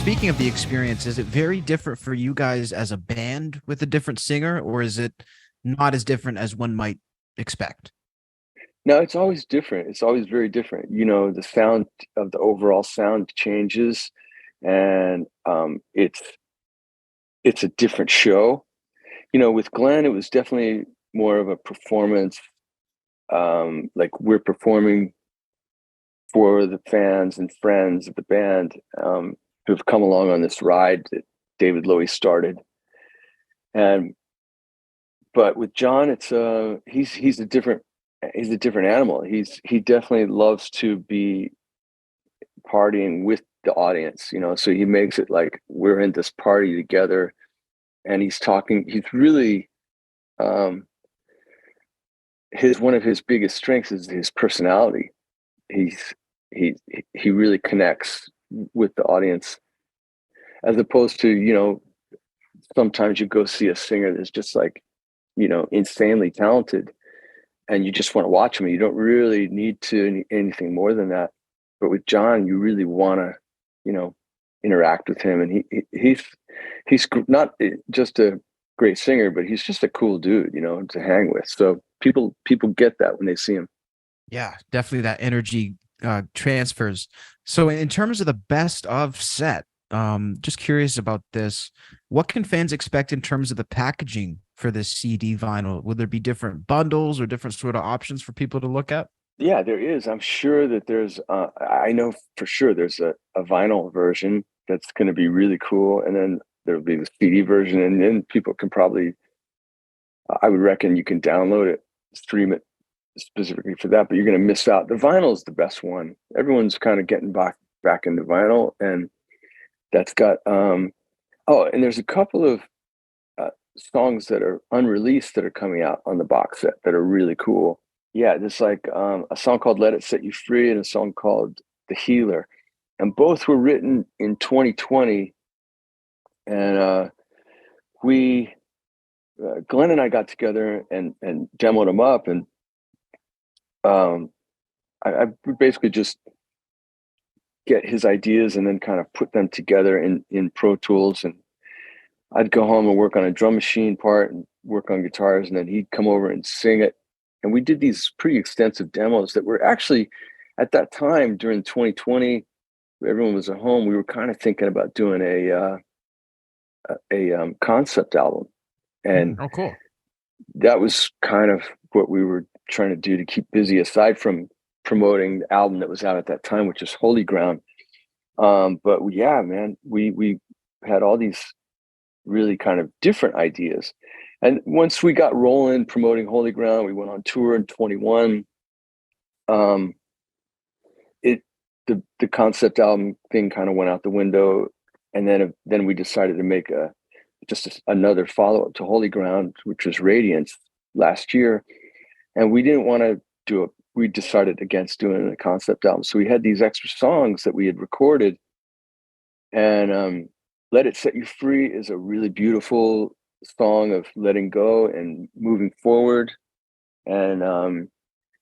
S2: Speaking of the experience, is it very different for you guys as a band with a different singer, or is it not as different as one might expect?
S1: No, it's always different. It's always very different. You know, the sound of the overall sound changes, and it's a different show. You know, with Glenn, it was definitely more of a performance. Like we're performing for the fans and friends of the band who have come along on this ride that David Lowy started. But with John, it's he's a different animal. He definitely loves to be partying with the audience, you know. So he makes it like we're in this party together, and he's talking. He's really one of his biggest strengths is his personality. He really connects with the audience, as opposed to, you know, sometimes you go see a singer that's just like, you know, insanely talented, and you just want to watch him. You don't really need to anything more than that. But with John, you really want to, you know, interact with him, and he's not just a great singer, but he's just a cool dude, you know, to hang with. So people get that when they see him.
S2: Yeah, definitely that energy transfers. So in terms of the best of set, just curious about this. What can fans expect in terms of the packaging for this CD vinyl? Will there be different bundles or different sort of options for people to look at?
S1: Yeah, there is. I'm sure that there's, I know for sure there's a vinyl version that's going to be really cool. And then there'll be the CD version, and then people can probably, I would reckon you can download it, stream it specifically for that, but you're going to miss out. The vinyl is the best one. Everyone's kind of getting back into vinyl, and that's got, and there's a couple of songs that are unreleased that are coming out on the box set that are really cool. Yeah, there's like a song called "Let It Set You Free" and a song called "The Healer," and both were written in 2020. And Glenn and I got together and demoed them up, and I would basically just get his ideas and then kind of put them together in Pro Tools, and I'd go home and work on a drum machine part and work on guitars, and then he'd come over and sing it. And we did these pretty extensive demos that were actually, at that time during 2020, everyone was at home. We were kind of thinking about doing a concept album, and
S2: Oh, cool.
S1: that was kind of what we were trying to do to keep busy, aside from promoting the album that was out at that time, which is Holy Ground. But yeah, man, we had all these really kind of different ideas. And once we got rolling promoting Holy Ground, we went on tour in 21. The concept album thing kind of went out the window, and then we decided to make another follow-up to Holy Ground, which was Radiance last year. And we didn't want to we decided against doing a concept album. So we had these extra songs that we had recorded, and Let It Set You Free is a really beautiful song of letting go and moving forward. And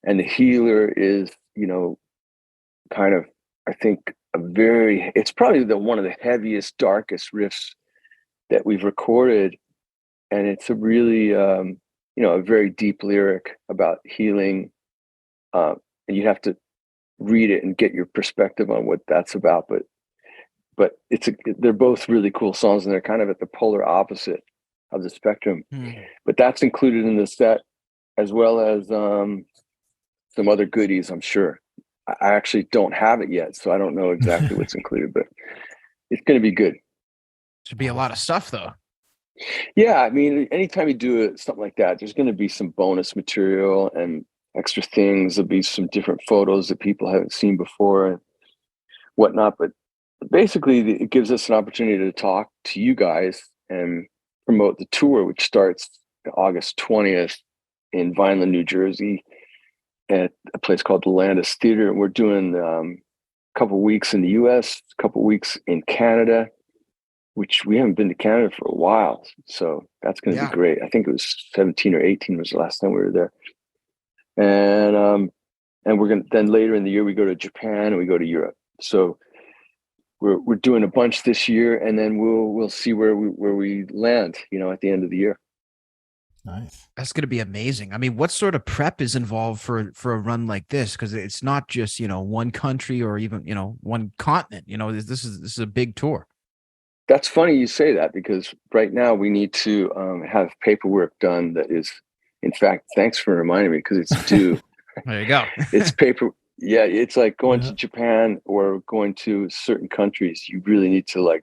S1: The Healer is, kind of, I think, it's probably one of the heaviest, darkest riffs that we've recorded. And it's a really, a very deep lyric about healing. And you have to read it and get your perspective on what that's about. But they're both really cool songs, and they're kind of at the polar opposite of the spectrum. But that's included in the set, as well as some other goodies, I'm sure. I actually don't have it yet, so I don't know exactly what's included, but it's going to be good.
S2: Should be a lot of stuff, though.
S1: Yeah, I mean, anytime you do something like that, there's going to be some bonus material and extra things. There'll be some different photos that people haven't seen before and whatnot. But basically, it gives us an opportunity to talk to you guys and promote the tour, which starts August 20th in Vineland, New Jersey, at a place called the Landis Theater. And we're doing a couple weeks in the US, a couple weeks in Canada, which we haven't been to Canada for a while. So that's going to be great. I think it was 17 or 18 was the last time we were there. And we're going to, then later in the year, we go to Japan and we go to Europe. So we're doing a bunch this year, and then we'll see where we land, at the end of the year.
S3: Nice.
S2: That's going to be amazing. I mean, what sort of prep is involved for a run like this? Because it's not just, one country or even, one continent. This is a big tour.
S1: That's funny you say that, because right now we need to have paperwork done that is, in fact, thanks for reminding me, because it's due.
S2: There you go.
S1: It's paper. Yeah, it's like going to Japan or going to certain countries. You really need to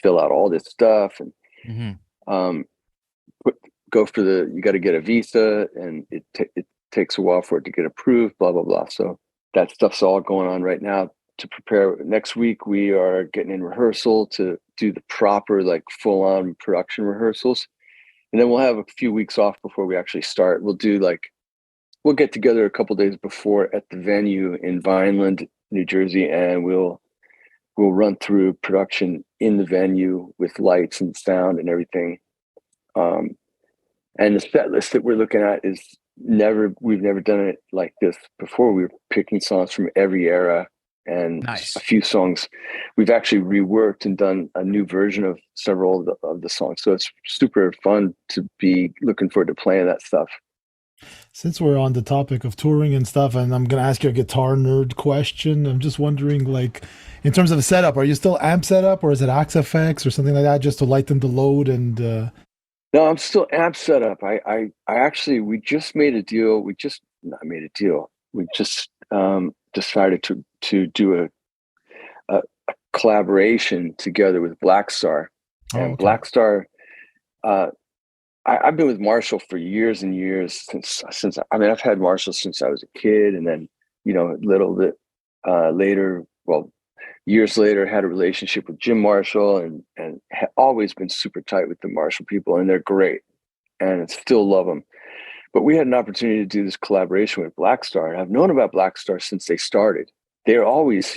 S1: fill out all this stuff and you got to get a visa, and it takes a while for it to get approved, blah, blah, blah. So that stuff's all going on right now to prepare. Next week, we are getting in rehearsal to do the proper, full-on production rehearsals. And then we'll have a few weeks off before we actually start. We'll get together a couple days before at the venue in Vineland, New Jersey, and we'll run through production in the venue with lights and sound and everything. And the set list that we're looking at is we've never done it like this before. We were picking songs from every era, and a few songs we've actually reworked and done a new version of several of the songs. So it's super fun to be looking forward to playing that stuff.
S3: Since we're on the topic of touring and stuff, and I'm going to ask you a guitar nerd question, I'm just wondering, in terms of a setup, are you still amp setup, or is it Axe FX or something like that, just to lighten the load? And
S1: No, I'm still amp setup. I actually, we just made a deal. We just decided to do a collaboration together with Black Star. And Black Star, I've been with Marshall for years and years since I've had Marshall since I was a kid, and then a little bit later, years later, had a relationship with Jim Marshall, and always been super tight with the Marshall people, and they're great, and still love them. But we had an opportunity to do this collaboration with Black Star, and I've known about Black Star since they started. They're always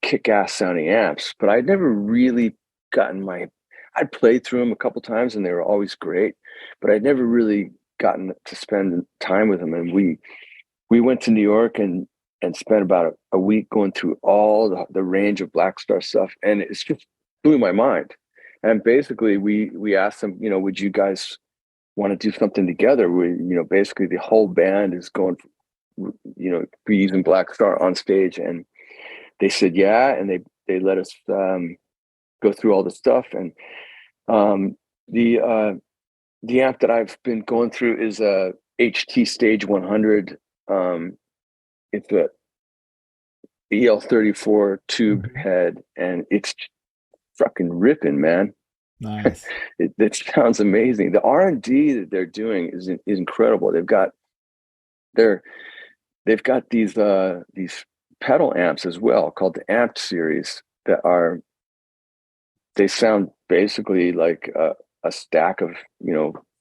S1: kick-ass sounding amps, but I'd never really gotten I'd played through them a couple times, and they were always great, but I'd never really gotten to spend time with them. And we went to New York and spent about a week going through all the range of Black Star stuff, and it's just blew my mind. And basically, we asked them, would you guys want to do something together? Basically the whole band is going, be using Black Star on stage, and they said yeah, and they let us go through all the stuff. And the amp that I've been going through is a HT Stage 100. It's a EL34 tube head, and it's fucking ripping, man.
S3: Nice.
S1: It sounds amazing. The R&D that they're doing is incredible. They've got these pedal amps as well, called the Amp series, they sound basically like a stack of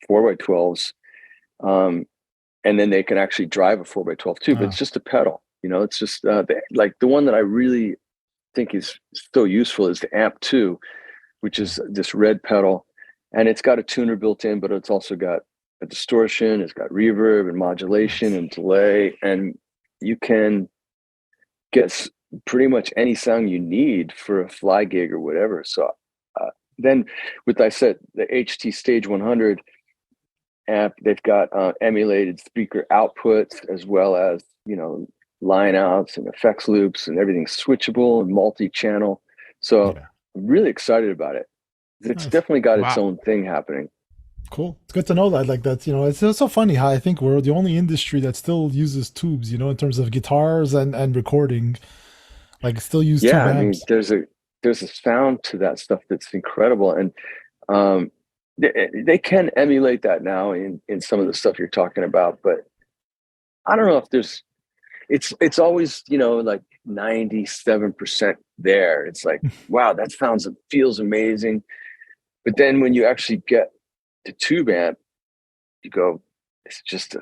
S1: 4x12s, and then they can actually drive a 4x12 too. But it's just a pedal. It's just like the one that I really think is so useful is the Amp 2, which is this red pedal, and it's got a tuner built in, but it's also got a distortion, it's got reverb and modulation and delay, and you can get pretty much any sound you need for a fly gig or whatever. So then with, I said, the HT Stage 100 amp, they've got emulated speaker outputs, as well as line outs and effects loops, and everything's switchable and multi-channel. So I'm really excited about it. It's definitely got its own thing happening.
S3: Cool. It's good to know that. Like that's it's so funny how I think we're the only industry that still uses tubes, in terms of guitars and recording. Like still use tube amps. I mean,
S1: there's a sound to that stuff that's incredible, and they can emulate that now in some of the stuff you're talking about, but I don't know if there's. It's always like 97% there. It's like, wow, that feels amazing. But then when you actually get the tube amp, you go, it's just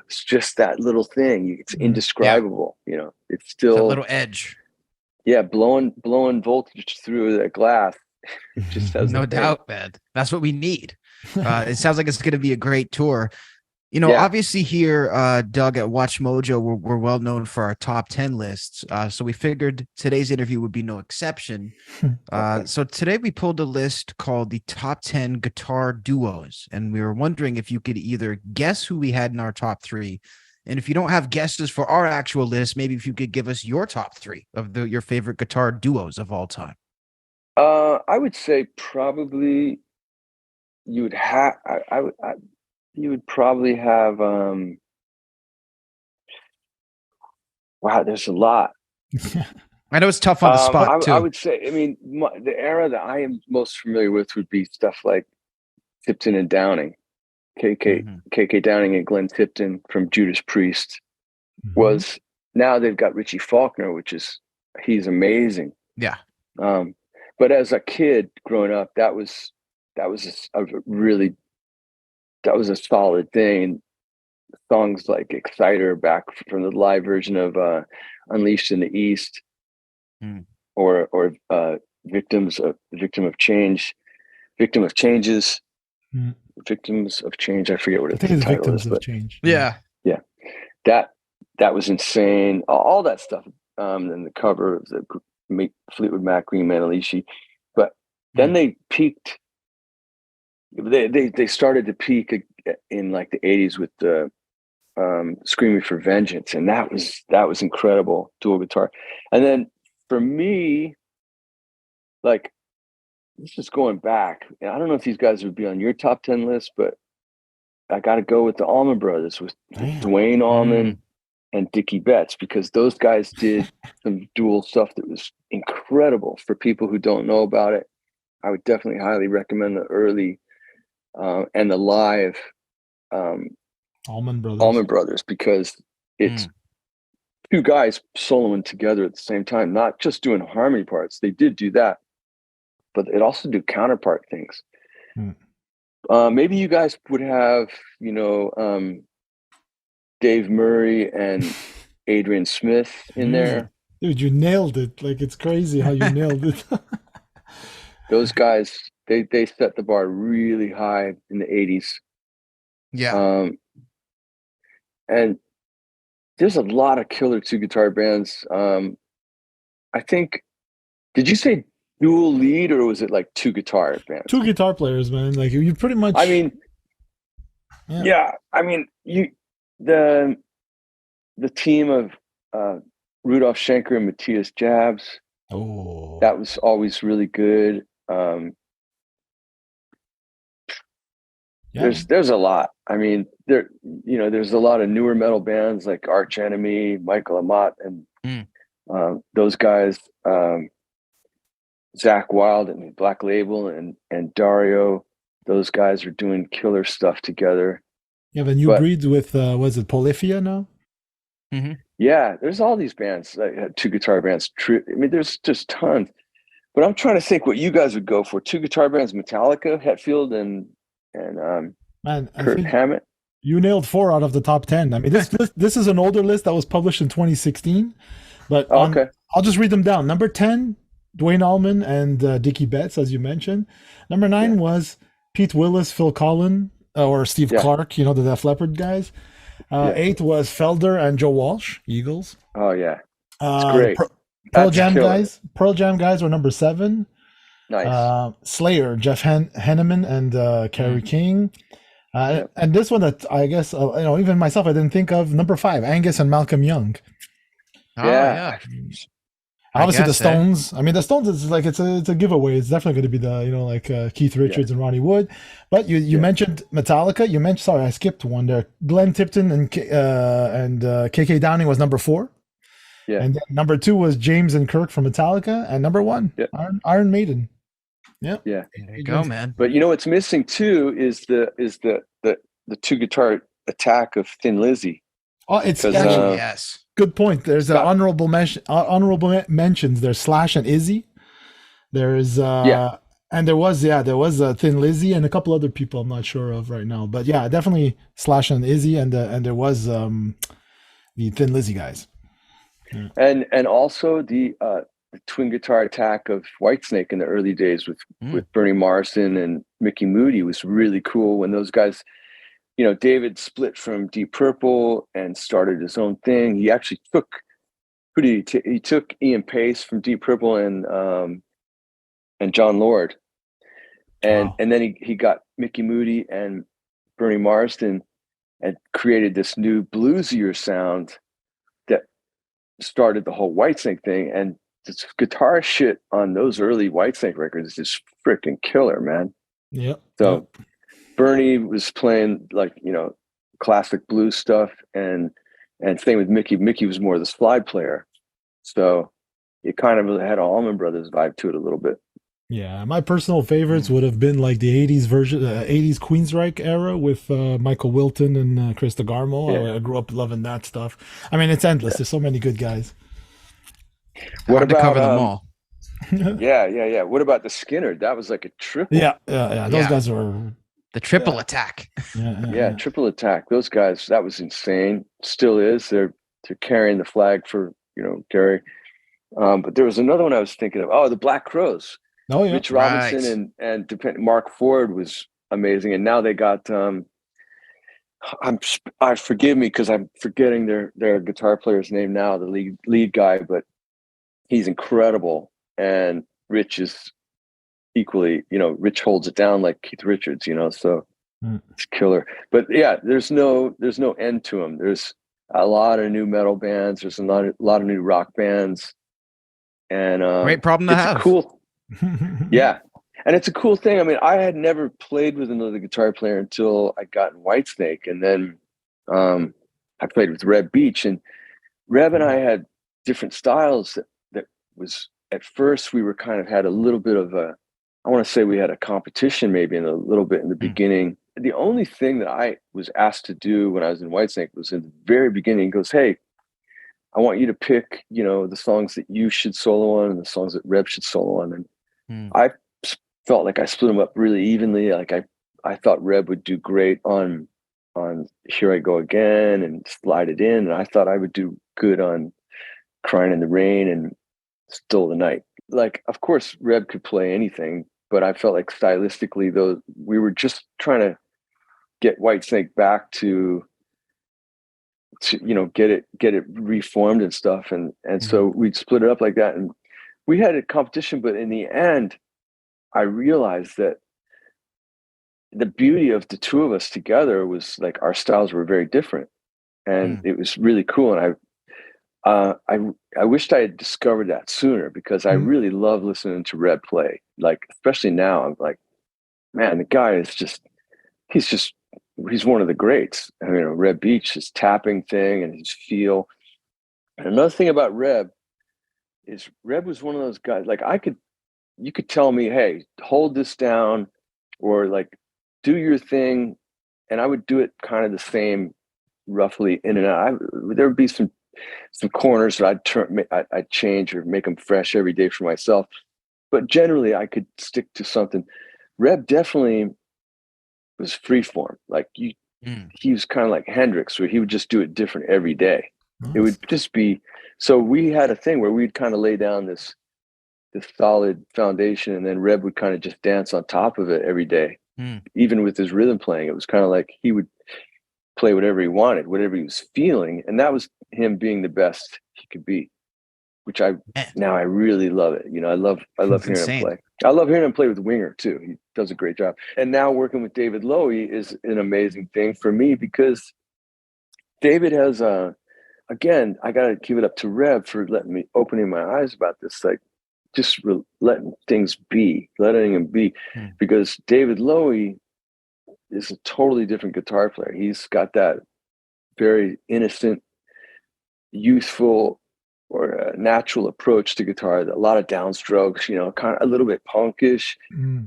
S1: that little thing. It's indescribable. It's still
S2: it's a little edge.
S1: Yeah, blowing voltage through the glass. It just has
S2: no doubt, man. That's what we need. It sounds like it's going to be a great tour. Obviously here, Doug, at Watch Mojo, we're well known for our top 10 lists. So we figured today's interview would be no exception. So today we pulled a list called the top 10 guitar duos. And we were wondering if you could either guess who we had in our top 3. And if you don't have guesses for our actual list, maybe if you could give us your top 3 of your favorite guitar duos of all time.
S1: I would say probably you would have, you would probably have wow, there's a lot.
S2: I know it's tough on the spot too.
S1: I would say, the era that I am most familiar with would be stuff like Tipton and Downing, KK Downing and Glenn Tipton from Judas Priest. Now they've got Richie Faulkner, he's amazing.
S2: Yeah.
S1: But as a kid growing up, that was a solid thing. Songs like Exciter, back from the live version of Unleashed in the East, or Victim of Changes, Victims of Change. I forget what the title is, but
S3: Change.
S2: Yeah.
S1: That was insane. All that stuff, and the cover of the Fleetwood Mac Green Manalishi. But then they peaked. They started to peak in like the 80s with the Screaming for Vengeance, and that was incredible dual guitar. And then for me, like, this is going back, and I don't know if these guys would be on your top 10 list, but I got to go with the Allman Brothers, with Dwayne Allman and Dickie Betts, because those guys did some dual stuff that was incredible. For people who don't know about it, I would definitely highly recommend the early and the live
S3: Allman Brothers,
S1: because it's two guys soloing together at the same time, not just doing harmony parts. They did do that, but it also do counterpart things. Maybe you guys would have, Dave Murray and Adrian Smith in there.
S3: Dude, you nailed it. Like, it's crazy how you nailed it.
S1: Those guys, they set the bar really high in the 80s.
S2: Yeah.
S1: And there's a lot of killer two guitar bands. I think, did you say dual lead, or was it like two guitar bands?
S3: Two guitar players, man. Like, you pretty much.
S1: The team of Rudolf Schenker and Matthias Jabs. That was always really good.
S3: Yeah.
S1: There's a lot. I mean, there's a lot of newer metal bands like Arch Enemy, Michael Amott, and those guys, Zach Wild and Black Label and Dario. Those guys are doing killer stuff together.
S3: You have a new breed with was it Polyphia now?
S2: Mm-hmm.
S1: Yeah, there's all these bands, like, two guitar bands. I mean, there's just tons. But I'm trying to think what you guys would go for. Two guitar bands: Metallica, Hetfield, and
S3: Man,
S1: Kurt Hammett.
S3: You nailed 4 out of the top 10. I mean, this is an older list that was published in 2016, but
S1: Okay.
S3: I'll just read them down. Number 10, Dwayne Allman and Dickie Betts, as you mentioned. Number 9 was Pete Willis, Phil Collin, or Steve Clark, the Def Leppard guys. 8 was Felder and Joe Walsh, Eagles.
S1: Oh yeah, it's great.
S3: Pearl Jam guys were number 7.
S1: Nice.
S3: Slayer, Jeff Henneman and Kerry King. And this one that I guess even myself I didn't think of, number 5, Angus and Malcolm Young.
S2: Oh yeah.
S3: Obviously the Stones. I mean, the Stones is like it's a giveaway. It's definitely going to be the Keith Richards and Ronnie Wood. But you mentioned Metallica. You mentioned, sorry, I skipped one there. Glenn Tipton and KK Downing was number 4.
S1: Yeah.
S3: And then number 2 was James and Kirk from Metallica, and number 1 Iron Maiden. Yeah.
S1: Yeah.
S2: There you go, man.
S1: But what's missing too is the two guitar attack of Thin Lizzy.
S3: Oh, it's
S2: actually yes.
S3: Good point. There's honorable mentions. There's Slash and Izzy. There's and there was Thin Lizzy and a couple other people I'm not sure of right now. But yeah, definitely Slash and Izzy and there was the Thin Lizzy guys. Yeah.
S1: And also the twin guitar attack of Whitesnake in the early days with Bernie Marsden and Mickey Moody was really cool when those guys. David split from Deep Purple and started his own thing. He actually took he took Ian Pace from Deep Purple and John Lord, and then he got Mickey Moody and Bernie Marsden and created this new bluesier sound that started the whole Whitesnake thing. And this guitar shit on those early Whitesnake records is just freaking killer, man.
S3: Yeah.
S1: So. Bernie was playing classic blues stuff and same with Mickey. Mickey was more the slide player. So it kind of had an Allman Brothers vibe to it a little bit.
S3: Yeah, my personal favorites would have been like the 80s version, 80s Queensryche era with Michael Wilton and Chris DeGarmo.
S1: Yeah.
S3: I grew up loving that stuff. I mean, it's endless. There's so many good guys.
S2: What about to cover them all?
S1: Yeah. What about the Skinner? That was like a triple.
S3: Yeah. Those guys were...
S2: The triple attack.
S1: Yeah, triple attack. Those guys, that was insane. Still is. They're carrying the flag for Gary. But there was another one I was thinking of. Oh, the Black Crowes.
S3: Oh yeah,
S1: Rich Robinson and Mark Ford was amazing. And now they got. Forgive me because I'm forgetting their guitar player's name now. The lead guy, but he's incredible. And Rich is. Equally, Rich holds it down like Keith Richards, so it's killer. But yeah, there's no end to them. There's a lot of new metal bands. There's a lot of new rock bands, and
S2: great problem to have.
S1: Cool, yeah, and it's a cool thing. I mean, I had never played with another guitar player until I got in Whitesnake, and then I played with Reb Beach, and Reb and I had different styles. That was at first we were kind of had a little bit of a. I want to say we had a competition maybe in a little bit in the beginning. The only thing that I was asked to do when I was in Whitesnake was in the very beginning. He goes, "Hey, I want you to pick, the songs that you should solo on and the songs that Reb should solo on." And I felt like I split them up really evenly. Like I thought Reb would do great on Here I Go Again and Slide It In. And I thought I would do good on Crying in the Rain and Still the Night. Like, of course, Reb could play anything, but I felt like stylistically, though, we were just trying to get Whitesnake back to get it reformed and stuff, and so we'd split it up like that, and we had a competition. But in the end, I realized that the beauty of the two of us together was like our styles were very different, and it was really cool. And I wished I had discovered that sooner because I really love listening to Reb play. Like, especially now, I'm like, man, the guy is just he's one of the greats. I mean, Reb Beach, his tapping thing and his feel. And another thing about Reb is Reb was one of those guys, like you could tell me, hey, hold this down or like do your thing. And I would do it kind of the same, roughly in and out. There would be some corners that I'd change or make them fresh every day for myself. But generally I could stick to something. Reb definitely was freeform. Like he was kind of like Hendrix, where he would just do it different every day.
S3: Nice.
S1: It would just be, so we had a thing where we'd kind of lay down this solid foundation, and then Reb would kind of just dance on top of it every day. Even with his rhythm playing, it was kind of like he would play whatever he wanted, whatever he was feeling. And that was him being the best he could be, which I really love it. You know, I love hearing him play. I love hearing him play with Winger too. He does a great job. And now working with David Lowy is an amazing thing for me, because David has again, I got to give it up to Reb for opening my eyes about this. Like, just letting things be, letting him be, because David Lowy is a totally different guitar player. He's got that very innocent, youthful, or natural approach to guitar. A lot of downstrokes, you know, kind of a little bit punkish,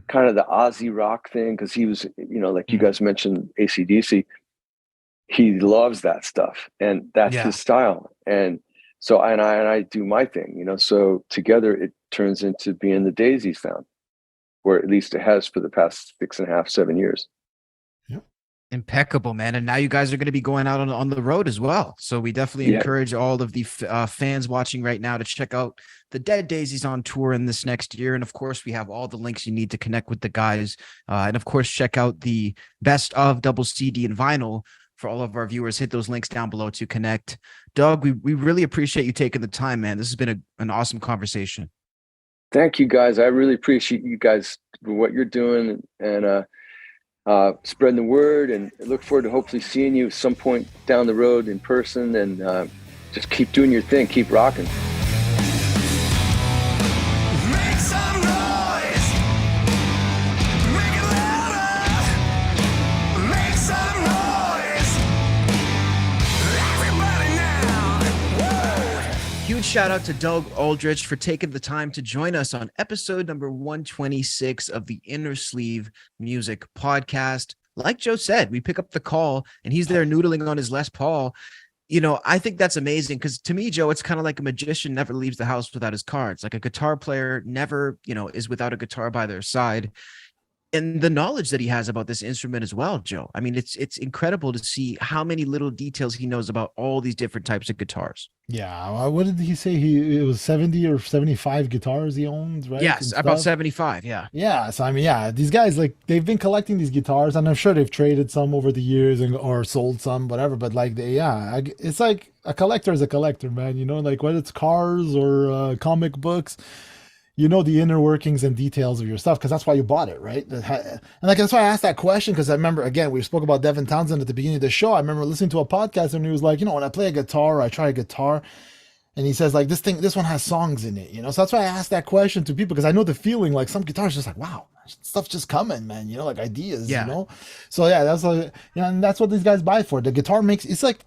S1: kind of the Ozzy rock thing, because he was, you know, like you guys mentioned AC/DC. He loves that stuff, and that's his style. And so, and I do my thing, you know. So together, it turns into being the Daisies sound, or at least it has for the past 6.5, 7 years.
S2: Impeccable, man. And now you guys are going to be going out on the road as well. So we definitely encourage all of the fans watching right now to check out the Dead Daisies on tour in this next year. And of course, we have all the links you need to connect with the guys. And of course, check out the best of double CD and vinyl for all of our viewers. Hit those links down below to connect. Doug, we really appreciate you taking the time, man. This has been an awesome conversation.
S1: Thank you, guys. I really appreciate you guys for what you're doing, and spreading the word, and I look forward to hopefully seeing you at some point down the road in person, and just keep doing your thing, keep rocking.
S4: Make some noise. Make it louder. Make some noise. Everybody now. Woo!
S2: Huge shout out to Doug Aldrich for taking the time to join us on episode number 126 of the Innersleeve Music Podcast. Like Joe said, we pick up the call and he's there noodling on his Les Paul. You know, I think that's amazing, because to me, Joe, it's kind of like a magician never leaves the house without his cards. Like a guitar player never, you know, is without a guitar by their side. And the knowledge that he has about this instrument as well, Joe. I mean, it's incredible to see how many little details he knows about all these different types of guitars.
S3: Yeah. What did he say? It was 70 or 75 guitars he owns, right?
S2: Yes, about 75. Yeah.
S3: Yeah. So, I mean, these guys, like, they've been collecting these guitars, and I'm sure they've traded some over the years or sold some, whatever. But like, it's like a collector is a collector, man. You know, like whether it's cars or comic books, you know the inner workings and details of your stuff, because that's why you bought it, right? And like, that's why I asked that question, because I remember, again, we spoke about Devin Townsend at the beginning of the show. I remember listening to a podcast, and he was like, you know, when I play a guitar, I try a guitar, and he says, like, this one has songs in it, you know? So that's why I asked that question to people, because I know the feeling, like, some guitars just like, wow, stuff's just coming, man, you know, like ideas, you know? So yeah, that's like, you know, and that's what these guys buy for. The guitar it's like,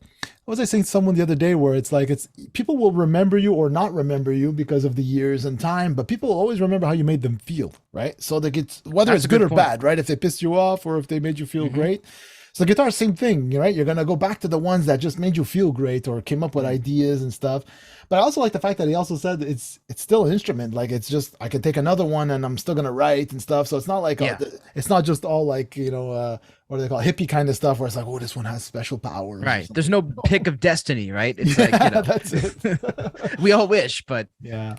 S3: what was I saying to someone the other day, where it's like, people will remember you or not remember you because of the years and time, but people will always remember how you made them feel, right? So whether it's good or bad, right? If they pissed you off or if they made you feel great. So the guitar, same thing, right? You're going to go back to the ones that just made you feel great or came up with ideas and stuff. But I also like the fact that he also said it's still an instrument. Like, it's just, I could take another one and I'm still going to write and stuff. So it's not like, it's not just all like, you know, what do they call it? Hippie kind of stuff, where it's like, oh, this one has special powers.
S2: Right. There's no pick of destiny, right? It's like, you know,
S3: that's it.
S2: we all wish, but
S3: yeah.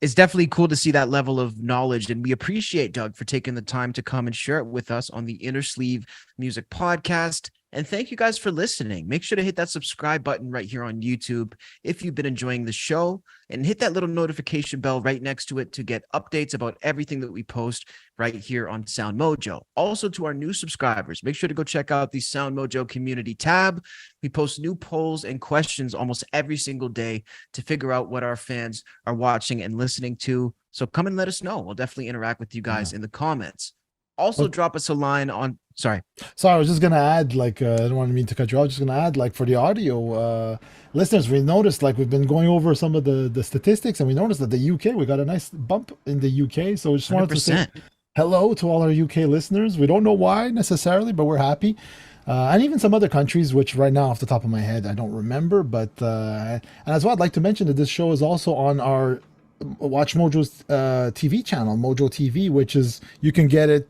S2: It's definitely cool to see that level of knowledge, and we appreciate Doug for taking the time to come and share it with us on the Innersleeve Music Podcast. And thank you guys for listening. Make sure to hit that subscribe button right here on YouTube if you've been enjoying the show, and hit that little notification bell right next to it to get updates about everything that we post right here on SoundMojo. Also, to our new subscribers, make sure to go check out the SoundMojo community tab. We post new polls and questions almost every single day to figure out what our fans are watching and listening to. So come and let us know. We'll definitely interact with you guys in the comments. Also, drop us a line on Sorry.
S3: So I was just gonna add, like, I don't want to mean to cut you off. Just gonna add, like, for the audio listeners, we noticed, like, we've been going over some of the statistics, and we noticed that the UK, we got a nice bump in the UK. So we just wanted to say
S2: 100%.
S3: hello to all our UK listeners. We don't know why necessarily, but we're happy. And even some other countries, which right now off the top of my head I don't remember. But and as well, I'd like to mention that this show is also on our Watch Mojo's TV channel, Mojo TV, which is, you can get it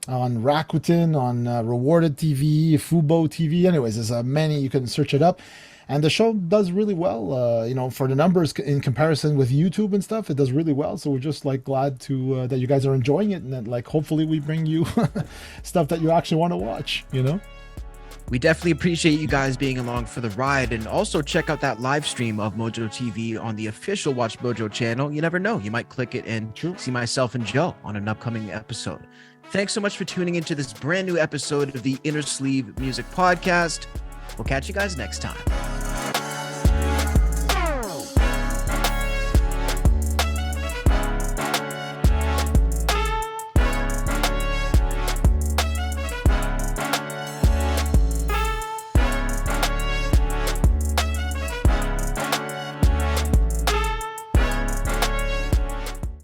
S3: on Rakuten, on Rewarded TV, Fubo TV. Anyways, there's many, you can search it up. And the show does really well, you know, for the numbers in comparison with YouTube and stuff. It does really well. So we're just like glad to that you guys are enjoying it, and that, like, hopefully we bring you stuff that you actually want to watch, you know.
S2: We definitely appreciate you guys being along for the ride, and also check out that live stream of Mojo TV on the official Watch Mojo channel. You never know, you might click it and see myself and Joe on an upcoming episode. Thanks so much for tuning into this brand new episode of the Innersleeve Music Podcast. We'll catch you guys next time.